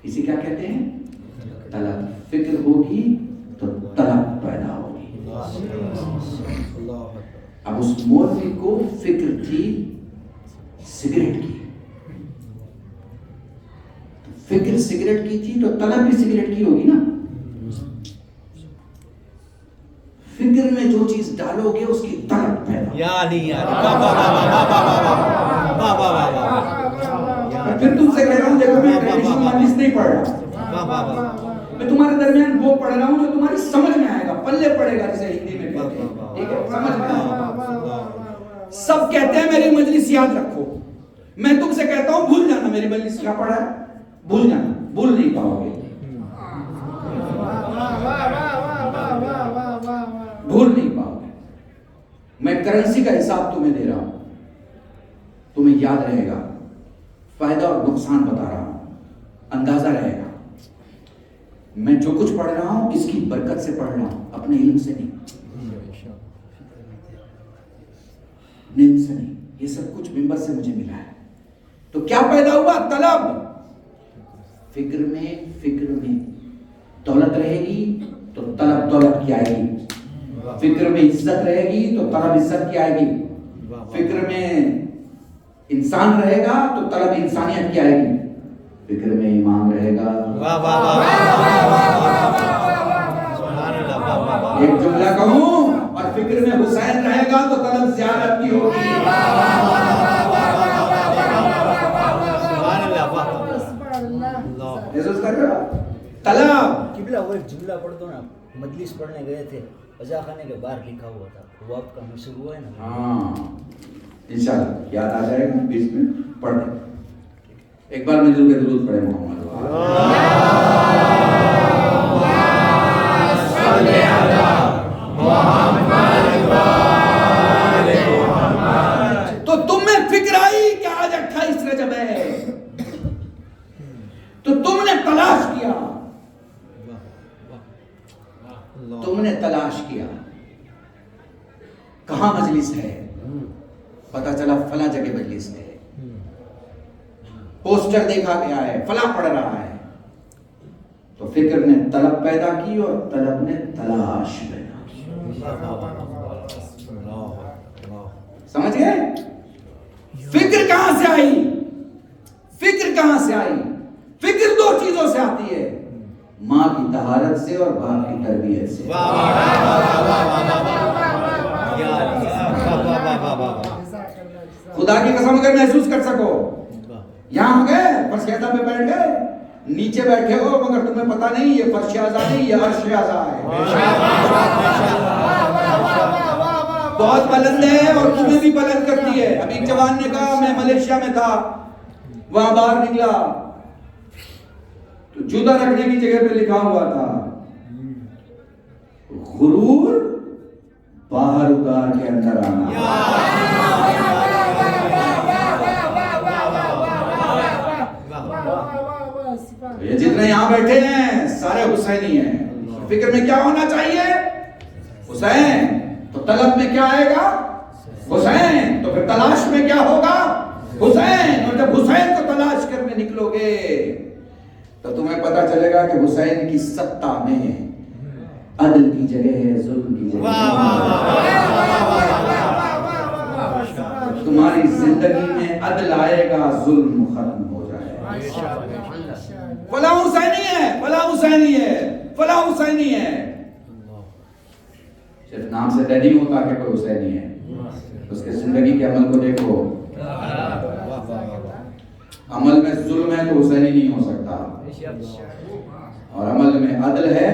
इसे क्या कहते हैं? तलब। फिक्र होगी तो तलब पैदा होगी। अब उस मौलवी को फिक्र थी सिगरेट फिक्र सिगरेट की थी तो तलब भी सिगरेट की होगी ना। फिक्र में जो चीज डालोगे उसकी तलब पैदा। फिर तुमसे कह रहा हूं, देखो मैं ट्रेडिशनल मजलिस नहीं पढ़ रहा, मैं तुम्हारे दरमियान वो पढ़ रहा हूं जो तुम्हारी समझ में आएगा, पल्ले पड़ेगा, जैसे हिंदी में कहते हैं, ठीक है, समझ में आएगा। सब कहते हैं मेरी मजलिस याद रखो, मैं तुमसे कहता हूं भूल जाना मेरी मजलिस क्या पढ़ा है, भूल जाना, भूल नहीं पाओगे, भूल नहीं पाओगे। मैं करेंसी का हिसाब तुम्हें दे रहा हूं, तुम्हें याद रहेगा, फायदा और नुकसान बता रहा हूं, अंदाजा रहेगा। मैं जो कुछ पढ़ रहा हूं इसकी बरकत से पढ़ रहा हूं, अपने इल्म से नहीं, अपने इल्म से नहीं, ये सब कुछ मिंबर से मुझे मिला है। तो क्या पैदा हुआ? तलब। फिक्र में दौलत रहेगी तो तलब दौलत की आएगी, फिक्र में इज्जत रहेगी तो तलब इज्जत की आएगी, फिक्र में इंसान रहेगा तो तलब इंसानियत की आएगी, फिक्र में ईमान रहेगा। एक जुमला कहूं, और फिक्र में हुसैन रहेगा तो तलब ज़ियारत की होगी। कर रहे हो तलब।
किबला वो एक जुमला पढ़ दो ना, मजलिस पढ़ने गए थे, अज़ा खाने के बाहर लिखा हुआ था, वो आपका मशहूर हुआ है ना।
हाँ, इंशाल्लाह याद आ जाएगा, बीच में पढ़ दें। एक बार मिलजुल के दुरूद पढ़े मोहम्मद। तो तुम्हें फिक्र आई कि आज 28 रजब है, तो तुमने तलाश किया, तुमने तलाश किया कहां मजलिस है, पता चला फला जगह मजलिस है, पोस्टर देखा गया है, फला पढ़ रहा है, तो फिक्र ने तलब पैदा की और तलब ने तलाश पैदा की। समझ गए? फिक्र कहां से आई? फिक्र कहां से आई? फिक्र दो चीजों से आती है, माँ की तहारत से और बाप की तरबियत से। खुदा की कसम अगर महसूस कर सको, यहां हो गए फर्श-ए-आज़ा पे बैठ गए, नीचे बैठे हो मगर तुम्हें पता नहीं ये फर्श-ए-आज़ा नहीं, ये अर्श-ए-आज़ा है। बहुत बुलंद है और तुम्हें भी बुलंद करती है। अभी एक जवान ने कहा मैं मलेशिया में था, वहां बाहर निकला तो जूता रखने की जगह पे लिखा हुआ था गुरूर बाहर उतार के अंदर आना। ये जितने यहां बैठे हैं सारे हुसैनी हैं। फिक्र में क्या होना चाहिए? हुसैन। तो तलब में क्या आएगा? हुसैन। तो फिर तलाश में क्या होगा? हुसैन। और जब हुसैन को तलाश करने निकलोगे तो तुम्हें पता चलेगा कि हुसैन की सत्ता में अदल की जगह है, जुल्म की जगह। तुम्हारी जिंदगी में अदल आएगा, जुल्म खत्म हो जाएगा। फला हुसैनी है, फला हुसैनी है, फला हुसैनी है, सिर्फ नाम से तय नहीं होता कि कोई हुसैनी है, उसके जिंदगी के अमल को देखो। अमल में जुल्म है तो हुसैनी नहीं हो सकता, और अमल में अदल है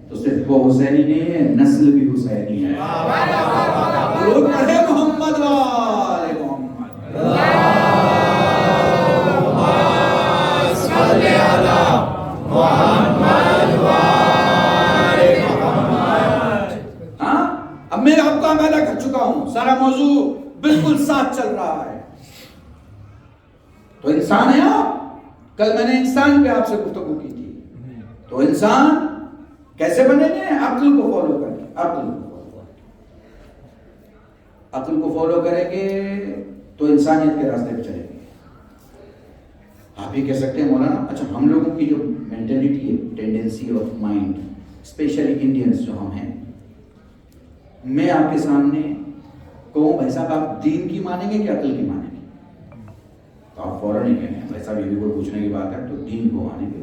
तो सिर्फ वो हुसैनी नहीं है, नस्ल भी हुसैनी है। दुरूद पढ़े मोहम्मद वाले मोहम्मद। अब मैं आपको आगाह कर चुका हूं, सारा मौजू बिल्कुल साथ चल रहा है। तो इंसान है आप। कल मैंने इंसान पे आपसे गुफ्तगू की थी। तो इंसान कैसे बनेंगे? अक्ल को फॉलो करके। अक्ल को फॉलो करेंगे तो इंसानियत के रास्ते पे चलेंगे। आप ही कह सकते हैं मौलाना, अच्छा हम लोगों की जो मेंटेलिटी है, tendency of mind, specially Indians जो हम हैं, मैं आपके सामने कहूं भाई साहब आप दीन की मानेंगे कि अक्ल की मानेंगे? तो आप फौरन ही कहें वैसा भी कोई पूछने की बात है तो दीन को मानेंगे,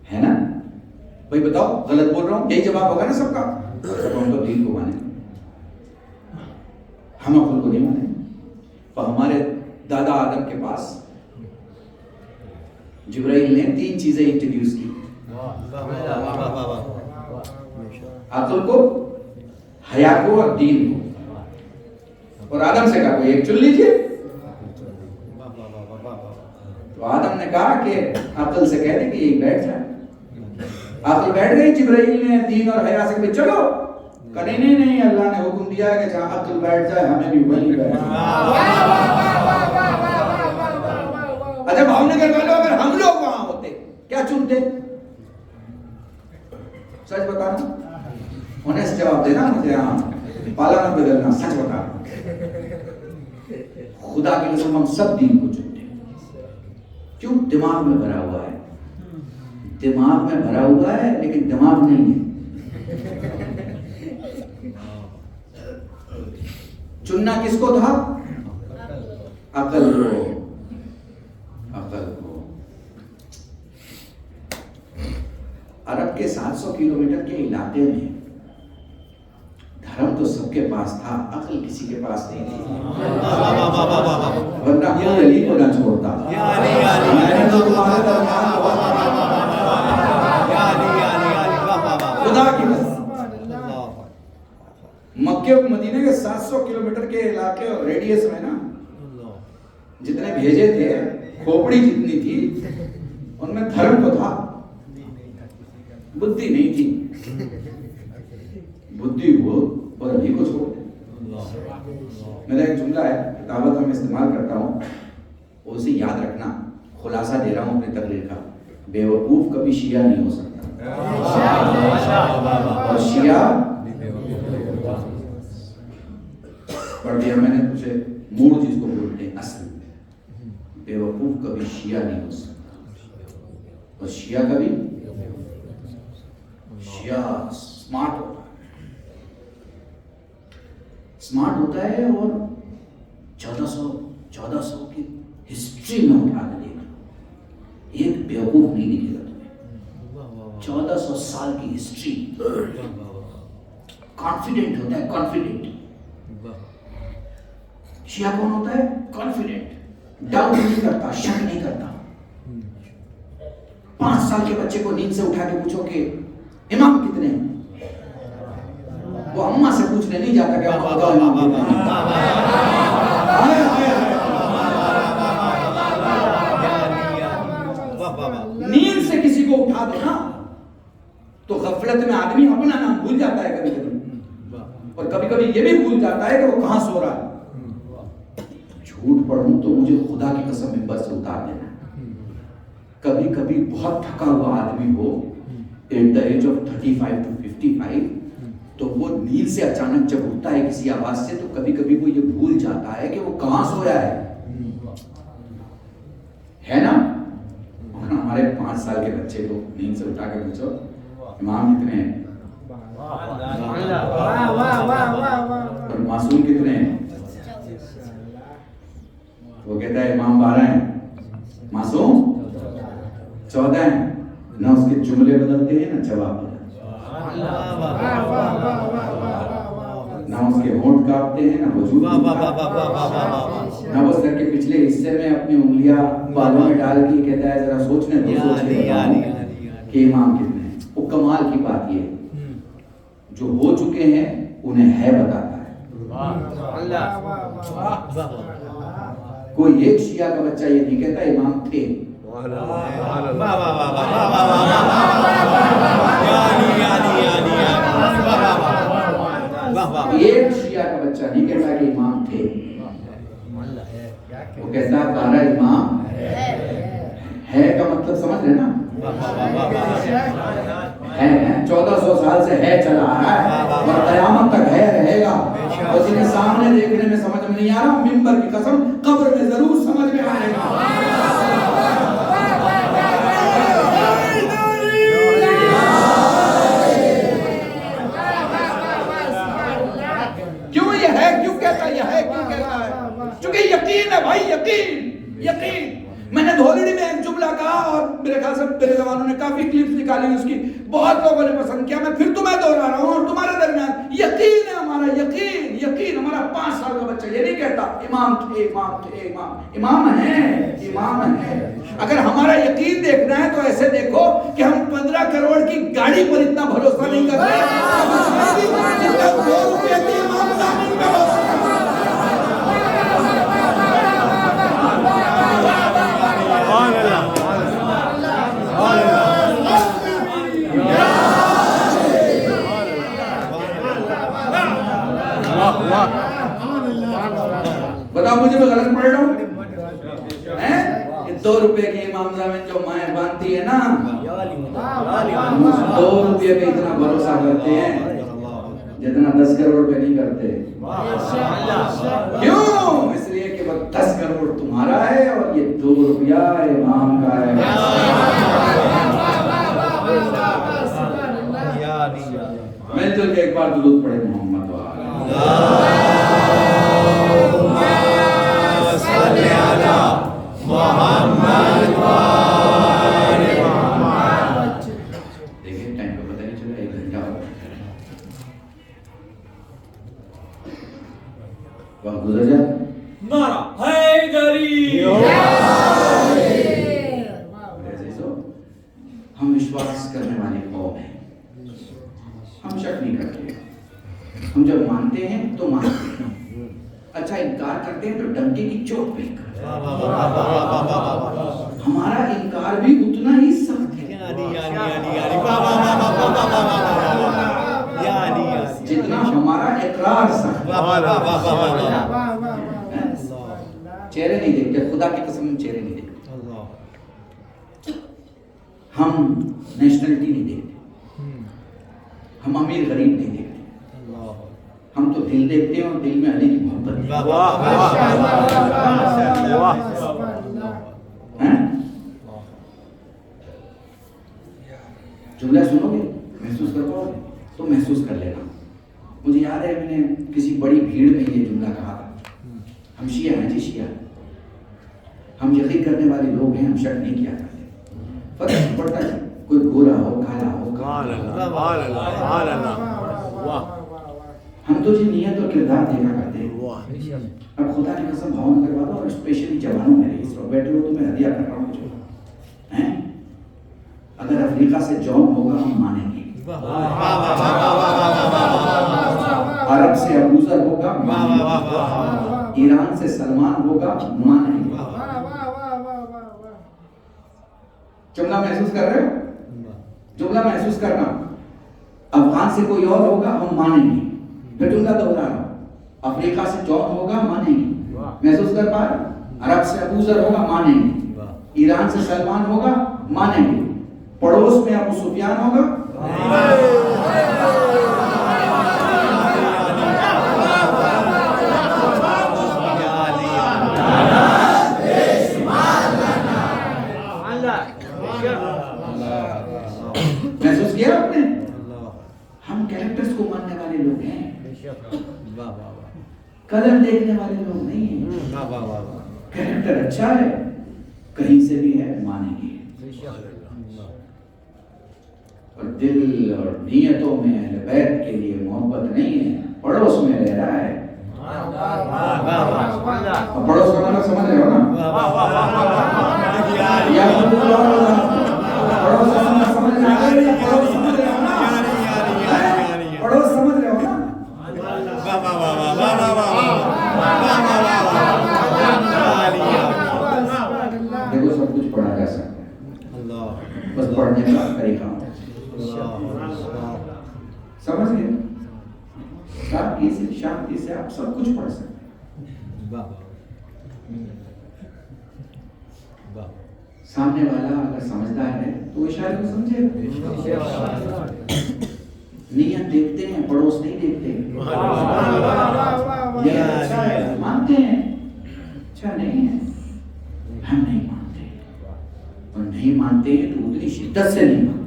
है ना भाई? बताओ गलत बोल रहा हूं? यही जवाब होगा ना सबका। तो हम तो दीन को मानेंगे, हम अक्ल को नहीं मानेंगे। तो हमारे दादा आदम के पास जिब्राइल ने 3 चीजें इंट्रोड्यूस की, अक्ल को, हया को और दीन को। और आदम से कहा कोई एक चुन लीजिए। तो आदम ने कहा कि अक्ल से कह दे कि यही बैठ जाए। अक्ल बैठ गई, जिब्राइल ने दीन और हया से कहा चलो, कहीं नहीं, अल्लाह ने हुक्म दिया है कि जहां अक्ल बैठ जाए हमें भी वहीं बैठना। अच्छा भावनगर वालों, अगर हम लोग वहां होते क्या चुनते? सच बताना, ऑनेस्ट जवाब देना मुझे। हाँ, पाला न बदलना, सच बता। खुदा की कसम हम सब दीन को चुनते हैं। क्यों? दिमाग में भरा हुआ है, दिमाग में भरा हुआ है लेकिन दिमाग नहीं है। चुनना किसको था? अकल को, अकल को। अरब के 700 किलोमीटर के इलाके में धर्म तो सबके पास था, अकल किसी के पास नहीं थी, वरना कोई अली को ना छोड़ता। मैंने तो तुम्हारे दरमियान खुदा की कसम मक्के और मदीने के 700 किलोमीटर के इलाके और रेडियस में ना जितने भेजे थे, खोपड़ी जितनी थी उनमें धर्म तो था, बुद्धि नहीं थी। बुद्धि हो और अभी को छोड़। मेरा एक जुमला है, किताबत में इस्तेमाल करता हूँ, उसे याद रखना। खुलासा दे रहा हूँ अपनी तकरीर का। बेवकूफ कभी शिया नहीं हो सकता, और शिया पढ़ दिया मैंने तुझे, मूड जिसको बोलते हैं असल। बेवकूफ कभी शिया नहीं हो सकता, और शिया कभी, शिया स्मार्ट होता है, स्मार्ट होता है। और 1400 की हिस्ट्री में उठा के देखो, एक बेवकूफ नहीं दिखेगा तुम्हें। 1400 साल की हिस्ट्री। कॉन्फिडेंट होता है, कॉन्फिडेंट। शिया कौन होता है? कॉन्फिडेंट, डाउट नहीं करता, शक नहीं करता। 5 साल के बच्चे को नींद से उठा के पूछो कि इमाम कितने हैं, वो अम्मा से पूछने नहीं जाता कि अम्मा बताओ इमाम कितने हैं। नींद से किसी को उठा दो ना तो गफलत में आदमी अपना नाम भूल जाता है कभी कभी, और कभी कभी ये भी भूल जाता है कि वो कहां सो रहा है। झूठ पढ़ूं तो मुझे खुदा की कसम मिंबर से उतार देना। कभी कभी बहुत थका हुआ आदमी हो, at the age of 35 to 55, तो वो नींद से अचानक जब उठता है किसी आवाज से, तो कभी कभी वो ये भूल जाता है कि वो कहां सोया है ना? हमारे 5 साल के बच्चे को नींद से उठा के पूछो इमाम कितने हैं, और मासूम कितने हैं? वो कहता है इमाम 12 हैं, मासूम 14 हैं। ना उसके जुमले बदलते हैं ना जवाब बदलते हैं, ना उसके होंठ कांपते हैं ना वजूद, ना वो सर के पिछले हिस्से में अपनी उंगलियां बालों में डाल के कहता है जरा सोचने दो, सोच के बताऊं कि इमाम कितने हैं। वो कमाल की बात ये जो हो चुके हैं उन्हें है बताता है। कोई एक शिया का बच्चा ये नहीं कहता इमाम थे। एक शिया का बच्चा नहीं कहता कि इमाम थे, वो कहता है 12 इमाम है का मतलब समझ रहे ना? है 1400 साल से है चला आ रहा है और कयामत तक है रहेगा। और जिन्हें सामने देखने में समझ में नहीं आ रहा, मिंबर की कसम कब्र में जरूर समझ में आएगा। क्यों ये है, क्यों कहता है, ये है क्यों कहता है?
क्योंकि यकीन है भाई, यकीन यकीन। मैंने धोलड़ी में एक जुमला कहा और मेरे ख्याल से मेरे जवानों ने काफी क्लिप्स निकाली उसकी, बहुत लोगों ने पसंद किया। मैं फिर तुम्हें दोहरा रहा हूं और तुम्हारे दरमियान यकीन है हमारा, यकीन यकीन। हमारा 5 साल का बच्चा ये नहीं कहता इमाम थे इमाम थे इमाम, इमाम है इमाम है। अगर हमारा यकीन देखना है तो ऐसे देखो कि हम 15 करोड़ की गाड़ी पर इतना भरोसा नहीं कर रहे, 2 रुपए की इमाम जामिन पे भरोसा कर रहे। बताओ मुझे मैं गलत पढ़ रहा हूँ? 2 रुपए के इमाम जामिन जो माएं बांधती है ना, 2 रुपए पे इतना भरोसा करते हैं जितना 10 करोड़ पे नहीं करते। क्यों? इसलिए कि वो 10 करोड़ तुम्हारा है और ये 2 रुपया इमाम का है। मिलजुल के एक बार दुरूद पढ़े मोहम्मद वाला। देखिए टाइम का पता नहीं चला, 1 घंटा हो गया। वक्त गुजर जाए।
नारा हैदरी।
हम विश्वास करने वाले कौम हैं, हम शक नहीं करते। हम जब मानते हैं तो मानते हैं, अच्छा इनकार करते हैं तो डंके की चोट पे करते हैं। हमारा इनकार भी उतना ही सख्त है जितना हमारा इकरार सख्त है। चेहरे नहीं देखते, खुदा की कसम चेहरे नहीं देखते। हम नेशनलिटी नहीं देखते, हम अमीर गरीब नहीं देखते, हम तो दिल देखते हैं और दिल में अली की मोहब्बत है। जुमला सुनोगे, महसूस कर पाओगे तो महसूस कर लेना। मुझे याद है मैंने किसी बड़ी भीड़ में ये जुमला कहा था। हम शिया हैं जी, शिया, हम यकीन करने वाले लोग हैं, हम शक नहीं किया करते। फर्क नहीं पड़ता जी, कोई गोरा हो काला हो, हम तो जी नियत और किरदार देखा करते हैं। अब खुदा की कसम भावना करवा दो, और स्पेशली जवानों में इस वक्त बैठे हो तो मैं हदिया कर रहा हूँ जो हैं, अगर अफ्रीका से जॉन होगा हम मानेंगे, अरब से अबूजर होगा मानेंगे, ईरान से सलमान होगा मानेंगे। जुमला महसूस कर रहे हो? जुमला महसूस करना। अफगान से कोई और होगा हम मानेंगे। फिर जुमला दोहरा रहा हूं, अफ्रीका से जॉन होगा मानेंगे, महसूस कर पा रहे? अरब से अबूजर होगा मानेंगे, ईरान से सलमान होगा मानेंगे, पड़ोस में अबू सुफियान होगा महसूस किया आपने? हम कैरेक्टर्स को मानने वाले लोग हैं, कलर देखने वाले लोग नहीं हैं। कैरेक्टर अच्छा है, कहीं से भी है मानेंगे, और दिल और नियतों में अहले बैत के लिए मोहब्बत नहीं है, पड़ोस में रह रहा है। पड़ोस का मतलब समझ रहे हो ना? या पड़ोस समझ रहे हो? पड़ोस समझ रहे हो ना? देखो सब कुछ पढ़ा जा सकता है, बस पढ़ने का तरीका समझ गए? शांति से आप सब कुछ पढ़ सकते हैं। सामने वाला अगर समझदार है तो इशारे को समझेगा। नियत देखते हैं, पड़ोस नहीं देखते। ये अच्छा है, मानते हैं, अच्छा नहीं है, हम नहीं मानते, और नहीं मानते हैं तो उतनी शिद्दत से नहीं मानते,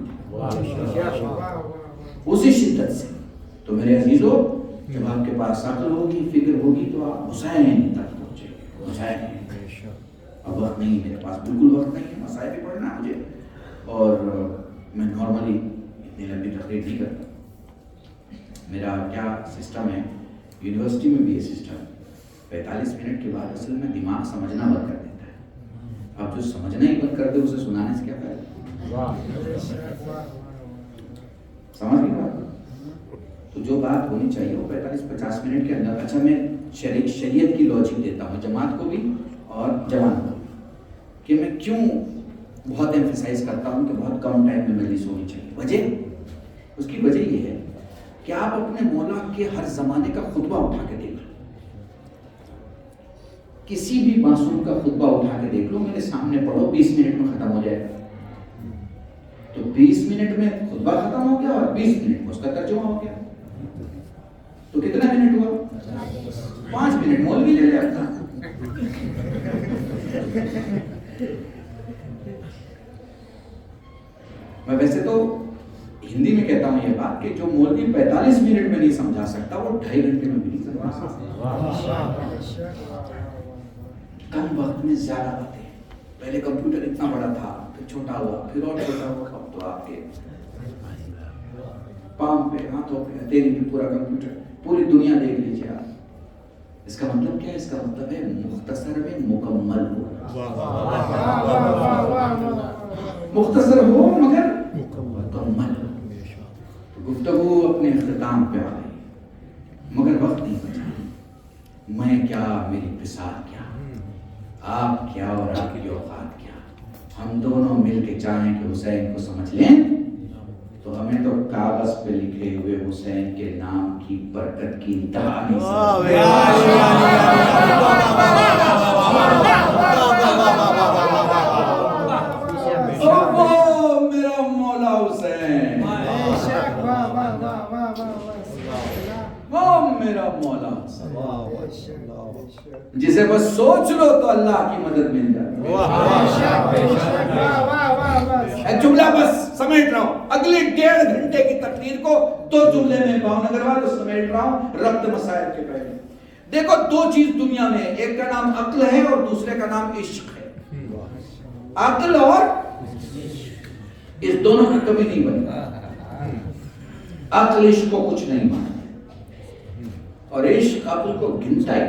उसी शिद्दत से। तो मेरे अजीजों, जब आपके पास अक्ल होगी, फिक्र होगी, तो आप हुसैन तक पहुंचेंगे।
वक्त नहीं, मेरे पास बिल्कुल वक्त नहीं है, मसाइल भी पढ़ना है मुझे, और मैं नॉर्मली इतनी लंबी तकरीर नहीं करता। मेरा क्या सिस्टम है, यूनिवर्सिटी में भी ये सिस्टम 45 मिनट के बाद असल में दिमाग समझना बंद कर देता है। आप जो समझना ही बंद कर दे उसे सुनाने से क्या फायदा? समझ गए बात? तो जो बात होनी चाहिए वो 45-50 मिनट के अंदर। अच्छा, मैं शरीयत की लॉजिक देता हूँ जमात को भी और जवान को भी, कि मैं क्यों बहुत एम्फेसाइज करता हूँ कि बहुत कम टाइम में मजलिस होनी चाहिए। वजह, उसकी वजह ये है कि आप अपने मौला के हर जमाने का खुतबा उठा के देख लो, किसी भी मासूम का खुतबा उठा के देख लो, मेरे सामने पढ़ो, 20 मिनट में खत्म हो जाएगा। तो 20 मिनट में खुतबा खत्म हो गया और 20 मिनट में उसका तर्जुमा हो गया, तो कितना मिनट हुआ? 5 मिनट मौलवी ले ले अपना। मैं वैसे तो हिंदी में कहता हूं ये बात कि जो मौलवी 45 मिनट में नहीं समझा सकता वो 2.5 घंटे में भी नहीं समझा सकता। कम वक्त में ज्यादा बातें। पहले कंप्यूटर इतना बड़ा था, फिर छोटा हुआ, फिर और छोटा हुआ, अब तो आपके पाम पे, हाथों पे, हथेली पे पूरा कंप्यूटर, पूरी दुनिया देख लीजिए आप। इसका मतलब क्या है? इसका मतलब है मुख्तसर में मुकम्मल हो, मुख्तसर हो मगर मुकम्मल। गुफ्तगू अपने इख्तिताम पे आ गई, मगर वक्त नहीं बचा। मैं क्या, मेरी फिसाद क्या, आप क्या और आपकी औकात क्या। हम दोनों मिल के चाहें कि हुसैन को समझ लें तो हमें तो कागज पे लिखे हुए हुसैन के नाम की बरकत की इंतहा नहीं मेरा मौला हुसैन, वो मेरा मौला जिसे बस सोच लो तो अल्लाह की मदद मिल जाए। जुमला बस समेट रहा हूं, अगले 1.5 घंटे की तकरीर को 2 जुमले में भावनगर वालों समेट रहा हूं रब्त मसाइल के पहले। देखो, 2 चीज दुनिया में, एक का नाम अक्ल है और दूसरे का नाम इश्क है। अक्ल और इस दोनों की कमी नहीं बनी। अक्ल इश्क को कुछ नहीं मानती और इश्क अक्ल को गिनता ही।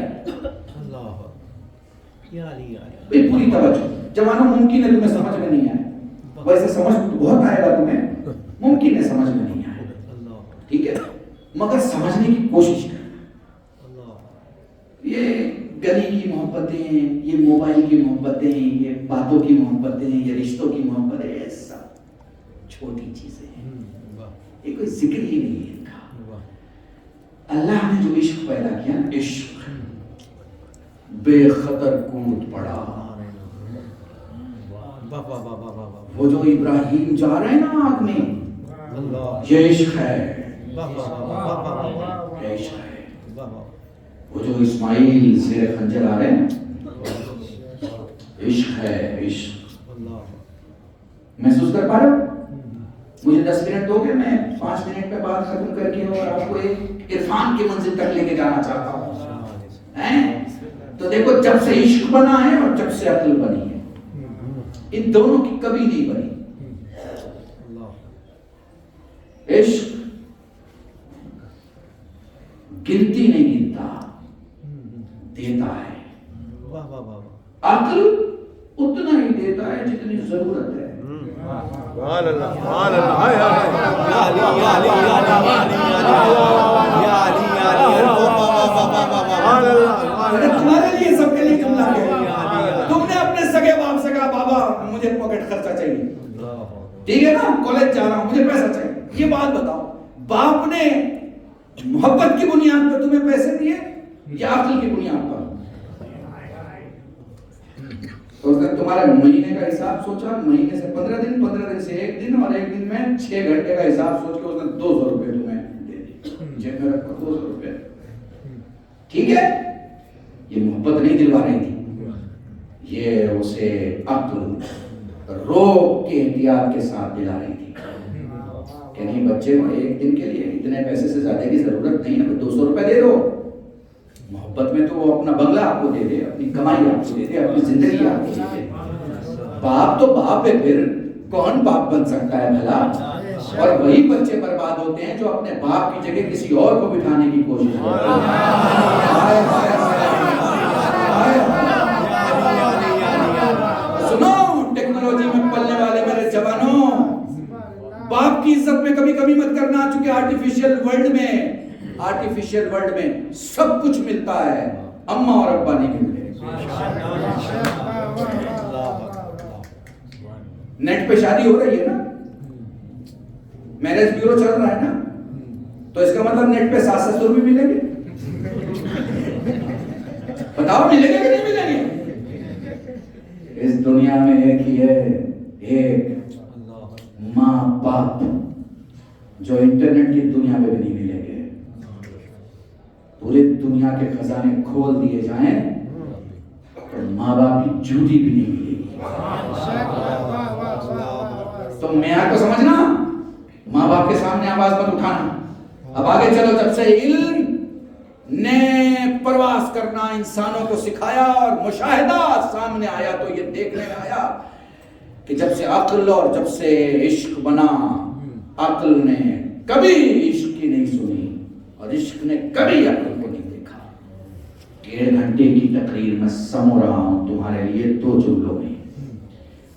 पूरी तवज्जो। जवानों, मुमकिन है तुम्हें समझ में नहीं आए, वैसे समझ तो बहुत आएगा तुम्हें, मुमकिन है समझ में नहीं आए, ठीक है, मगर समझने की कोशिश करना। ये गली की मोहब्बतें, ये मोबाइल की मोहब्बतें, ये बातों की मोहब्बतें, ये रिश्तों की मोहब्बतें, ये सब छोटी चीजें हैं, ये कोई जिक्र ही नहीं है इनका। अल्लाह ने जो इश्क पैदा किया, इश्क बेखतर कूद पड़ा। वो जो इब्राहिम जा रहे हैं ना आग में, ये इश्क है, ये इश्क है। वो जो इस्माइल से खंजर आ रहे हैं, इश्क है, इश्क। महसूस कर पा रहे हो? मुझे 10 मिनट दोगे, मैं 5 मिनट पे बात खत्म करके और आपको एक इरफान की मंजिल तक लेके जाना चाहता हूँ, हैं? तो देखो, जब से इश्क बना है और जब से अक्ल बनी है, इन दोनों की कभी नहीं बनी। इश्क गिनती नहीं गिनता, देता है। अक्ल उतना ही देता है जितनी जरूरत है। तुम्हारे लिए, सबके लिए जुमला है। तुमने अपने सगे बाप से कहा, बाबा मुझे पॉकेट खर्चा चाहिए, ठीक है ना, कॉलेज जा रहा हूं, मुझे पैसा चाहिए। ये बात बताओ, बाप ने मोहब्बत की बुनियाद पर तुम्हें पैसे दिए या अक्ल की बुनियाद पर? तो उसने तुम्हारे महीने का हिसाब सोचा, महीने से 15 दिन, 15 दिन से 1 दिन और 1 दिन में 6 घंटे का हिसाब सोच के उसने 200 रुपए तुम्हें दे दिए, जेब में रखो 200 रुपए, ठीक है। ये मोहब्बत नहीं दिलवा रही थी, ये उसे अक्ल रोक के एहतियात के साथ दिला रही थी कि नहीं, बच्चे को 1 दिन के लिए इतने पैसे से ज्यादा की जरूरत नहीं है, 200 रुपए दे दो, मोहब्बत में तो वो अपना बंगला आपको दे दे, अपनी कमाई आपको दे दे, अपनी जिंदगी आपको दे दे। बाप तो बाप है, फिर कौन बाप बन सकता है भला? और वही बच्चे बर्बाद होते हैं जो अपने बाप की जगह किसी और को बिठाने की कोशिश करते हैं। सुनो टेक्नोलॉजी में पलने वाले मेरे जवानों, बाप की इज्जत में कभी कभी मत करना, चूंकि आर्टिफिशियल वर्ल्ड में सब कुछ मिलता है, अम्मा और अब्बा नहीं मिलते। नेट पे शादी हो रही है ना, मैरिज ब्यूरो चल रहा है ना, तो इसका मतलब नेट पे सास ससुर भी मिलेंगे। बताओ मिलेंगे कि नहीं मिलेंगे? इस दुनिया में एक ही है, एक माँ बाप, जो इंटरनेट की दुनिया में भी नहीं मिलेंगे। पूरे दुनिया के खजाने खोल दिए जाएं तो माँ बाप की जूती भी नहीं मिलेगी। तो मैं को समझना, माँ बाप के सामने आवाज मत उठाना। अब आगे चलो, जब से इल्म ने प्रवास करना इंसानों को सिखाया और मुशाहिदा सामने आया, तो ये देखने में आया कि जब से अक्ल और जब से इश्क बना, अक्ल ने कभी इश्क की नहीं सुनी और इश्क ने कभी अक्ल को नहीं देखा। 1.5 घंटे की तकरीर में समो रहा हूं तुम्हारे लिए 2 जुमलों में,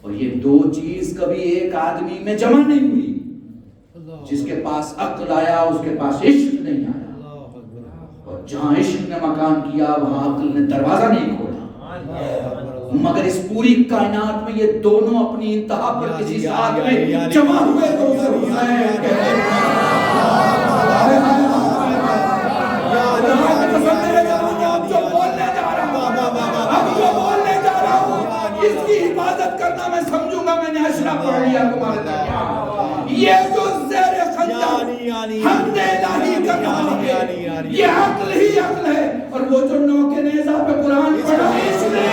और ये 2 चीज कभी एक आदमी में जमा नहीं हुई। जिसके पास अक्ल आया उसके पास इश्क नहीं आया, और जहां इश्क ने मकान किया वहां अक्ल ने दरवाजा नहीं खोला। मगर इस पूरी कायनात में ये दोनों अपनी इंतहा पर किसी साथ में जमा हुए तो उसे हुसैन कहते हैं। इसकी हिफाजत करना मैं समझूंगा, मैंने अशरा पढ़ लिया तुम्हारे दरमियान। ये जो ज़ेरे खंजर हमदे इलाही का नाम है, ये अक्ल ही अक्ल है। और वो जो नौके नेज़ा पे कुरान पढ़ा इसने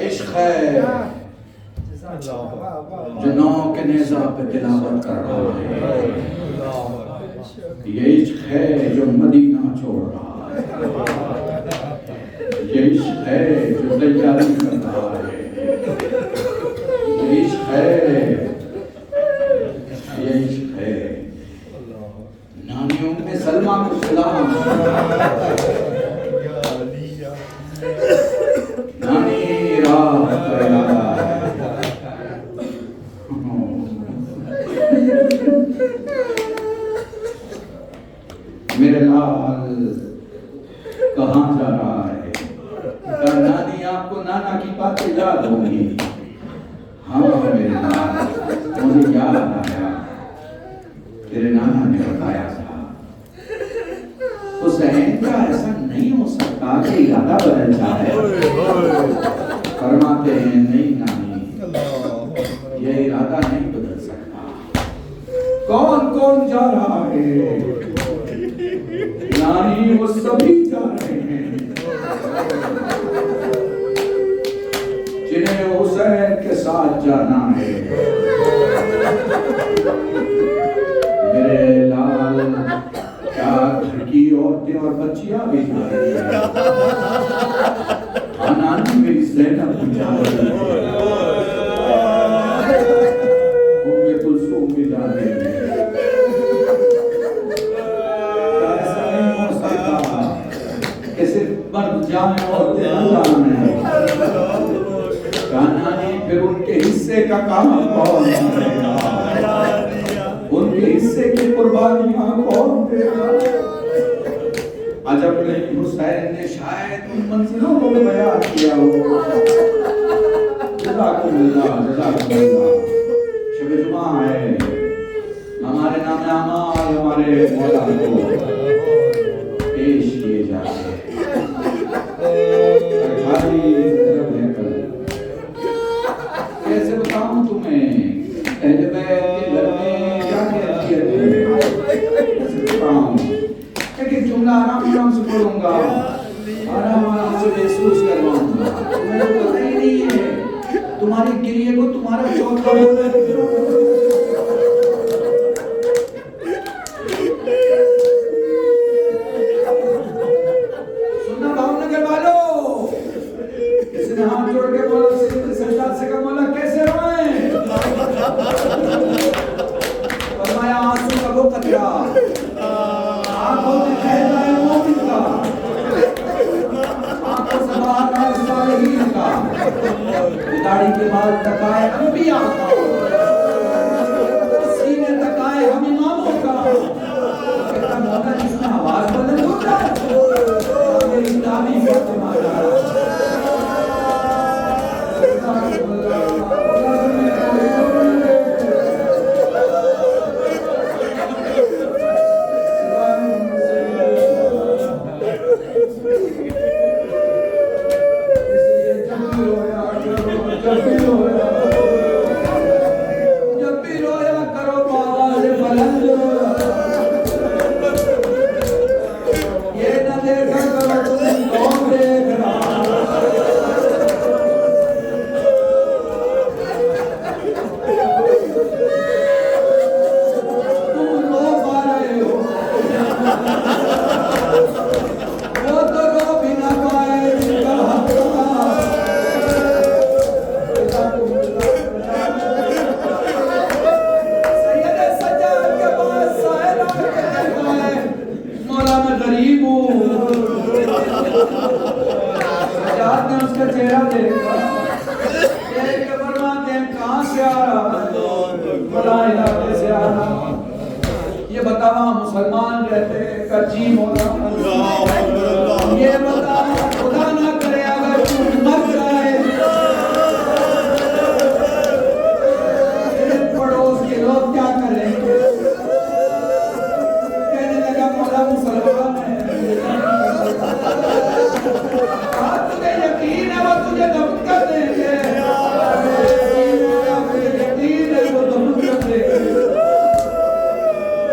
इश्क है जो नौके नेज़ा पे तिलावत कर रहा है। ये इश्क है जो मदीना छोड़ रहा है। ये इश्क है जो तैयारी कर रहा है। ये इश्क है, ये इश्क है। नानियों में सलमा को सलाम, नानी रात मेरे लाल कहाँ जा रहा है? नानी आपको नाना की बातें याद होगी। हाँ मेरे लाल, मुझे याद आया, तेरे नाना ने बताया था हुसैन का ऐसा नहीं हो सकता कि इरादा बदल जाए। फरमाते हैं नहीं नानी, ये इरादा नहीं बदल सकता। कौन कौन जा रहा है? नानी वो सभी जा रहे हैं जिन्हें हुसैन के साथ जाना है। मेरे लाल, क्या घर की औरतें और बच्चियां भी जा रही हैं? नानी मेरी ज़ैनब भी जा रही है, उम्मे कुलसूम भी जा रही है। मर्द जाए और नानी फिर उनके हिस्से का काम कौन करेगा? उनके हिस्से की कुर्बानियां कौन देगा? अजब नहीं हुसैन ने शायद उन मंजिलों को बयान किया हो। जज़ाकुमुल्लाह, जज़ाकुमुल्लाह। शब जुमा है, हमारे नाम अमाल हमारे मौला को पेश किए जाते हैं। कैसे बताऊं तुम्हें अहले बैत के घर में क्या कैफियत है? कैसे बताऊं? एक जुमला आराम से पढ़ूंगा, आराम से महसूस करवाऊंगा। तुम्हें तो पता ही नहीं है तुम्हारी
से आना, ये बता वहाँ मुसलमान रहते कच्ची मौला, ये बता खुदा ना करे अगर तू मर जाए तेरे पड़ोस के लोग क्या करेंगे? कहने लगा मौला मुसलमान है, तुझे यकीन है वो तुझे दफन कर देंगे, यकीन है वो दफन कर देंगे।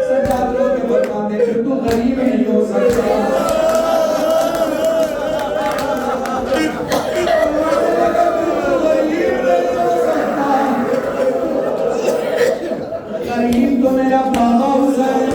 सरदारों के फरमाते फिर तू गरीब नहीं हो सकता, गरीब तो मेरा बाबा हुसैन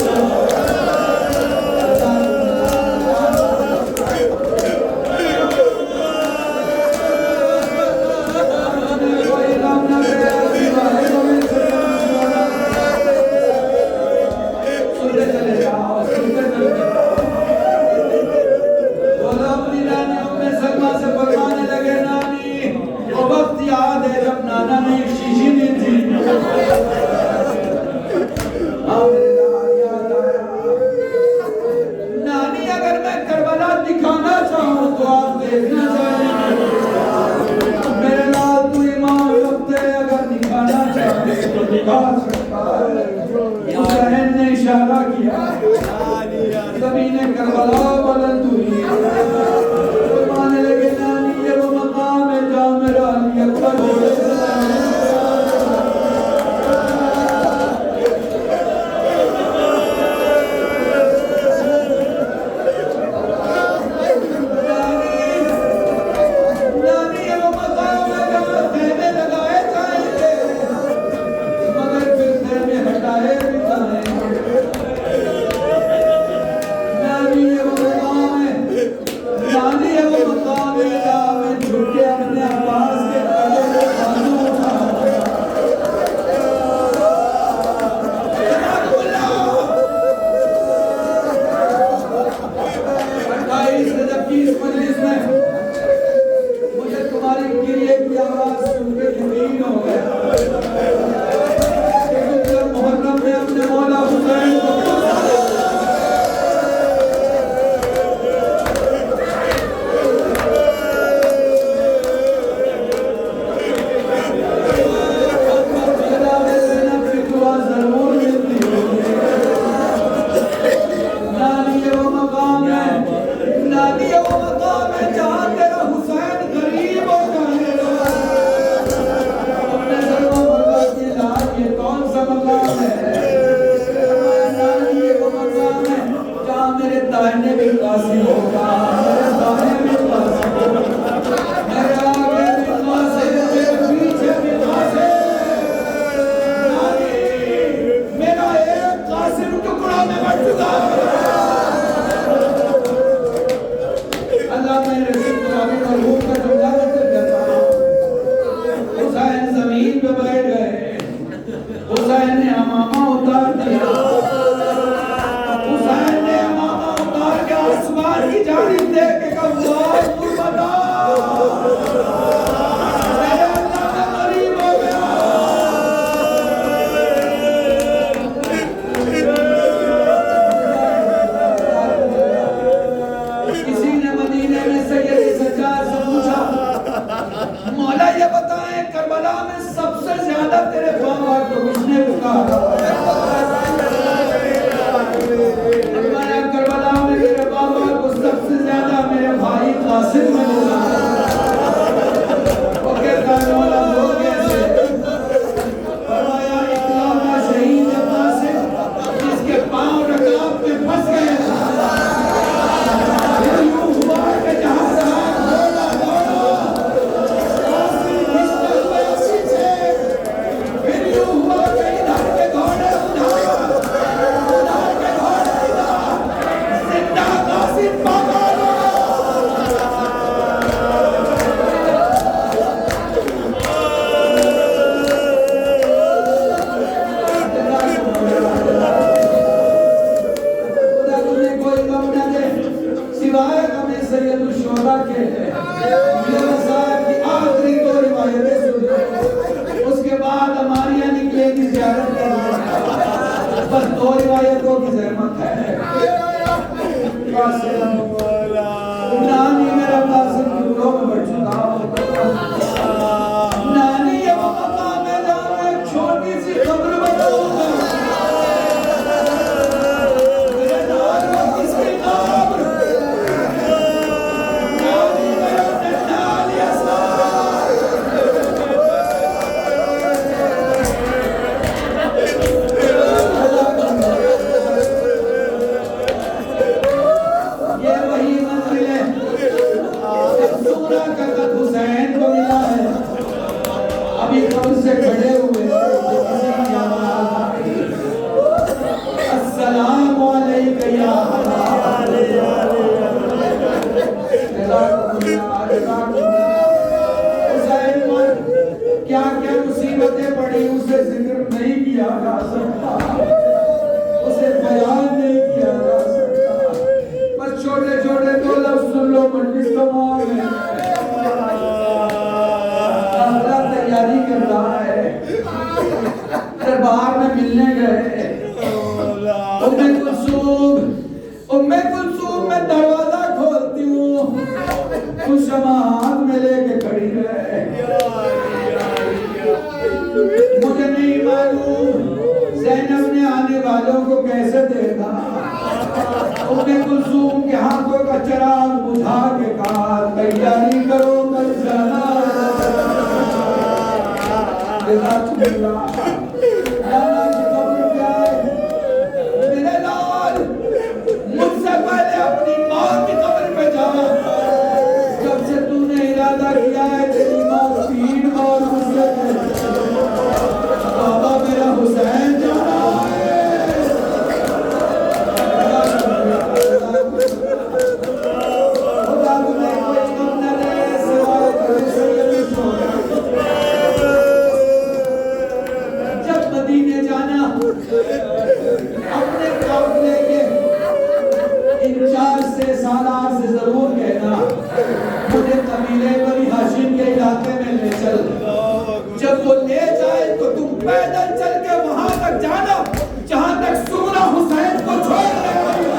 करबला में सबसे ज्यादा तेरे बाबा को किसने पुकारा?
बस 2 रिवायतों की जहमत है। नानी मेरा कासिम की रूहों में बैठ चुका। नानी ये वो मकाम है जहाँ मैं एक छोटी सी कब्र बनाऊंगा। मेरे नानी किसकी कब्र? नानी मेरा नन्हा ये वही मंजिल है सूरा का खत हुसैन को मिला है। अभी कब्र से खड़े हुए किसी की आवाज आई, अस्सलाम अलैका या हुसैन पर क्या क्या मुसीबतें पड़ी उसे जिक्र नहीं किया जा सकता, उसे बयान नहीं किया जा सकता। बस छोटे छोटे 2 लफ्ज़ सुन लो मजलिस तमाम है। काफिला तैयारी कर रहा है, दरबार में मिलने गए। उम्मे कुलसूम मैं दरवाजा खोलती हूँ, कुछ हाथ में लेके खड़ी है। मुझे नहीं मालूम ज़ैनब ने आने वालों को कैसे देखा। उम्मे कुलसूम के हाथों का चिराग बुझा के कहा, तैयारी करो कल जाना। मेरे लाल मुझसे पहले अपनी माँ की कब्र पे जा। जब से तूने इरादा किया है तेरी माँ 3 बार मुझसे बाबा मेरा हुसैन जा रहा है। खुदा तुम्हें कोई गम न दे सिवाय तेरे सैयद जब मदीने जाना अपने काफिले के इंचार्ज से सालार से जरूर कहना मुझे कबीले बनी हाशिम के इलाके में ले चल। जब वो ले जाए तो तुम पैदल चल के वहां तक जाना जहां तक सूरा हुसैन को छोड़ने वाली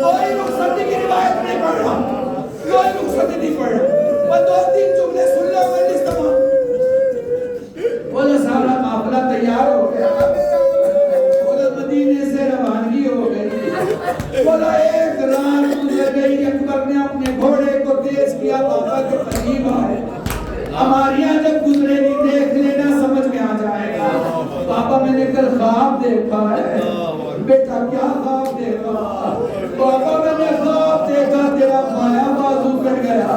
कोई रुखसती की रिवायत नहीं पढ़ रहा, कोई रुखसती नहीं पढ़ रहा। बस 2-3 जुमले सुन लो मजलिस तमाम। बोलो सारा काफिला तैयार हो गया, बोलो मदीने से रवानगी हो गई। बोलो एक रात गुजर गई, अकबर ने अपने घोड़े को तेज किया, बाबा के करीब आए। हमारियां जब गुजरेगी देख लेना, समझ में आ जाएगा। पापा मैंने कल ख्वाब देखा है। बेटा क्या ख्वाब देखा? पापा मैंने ख्वाब देखा तेरा माया बाजू कट गया।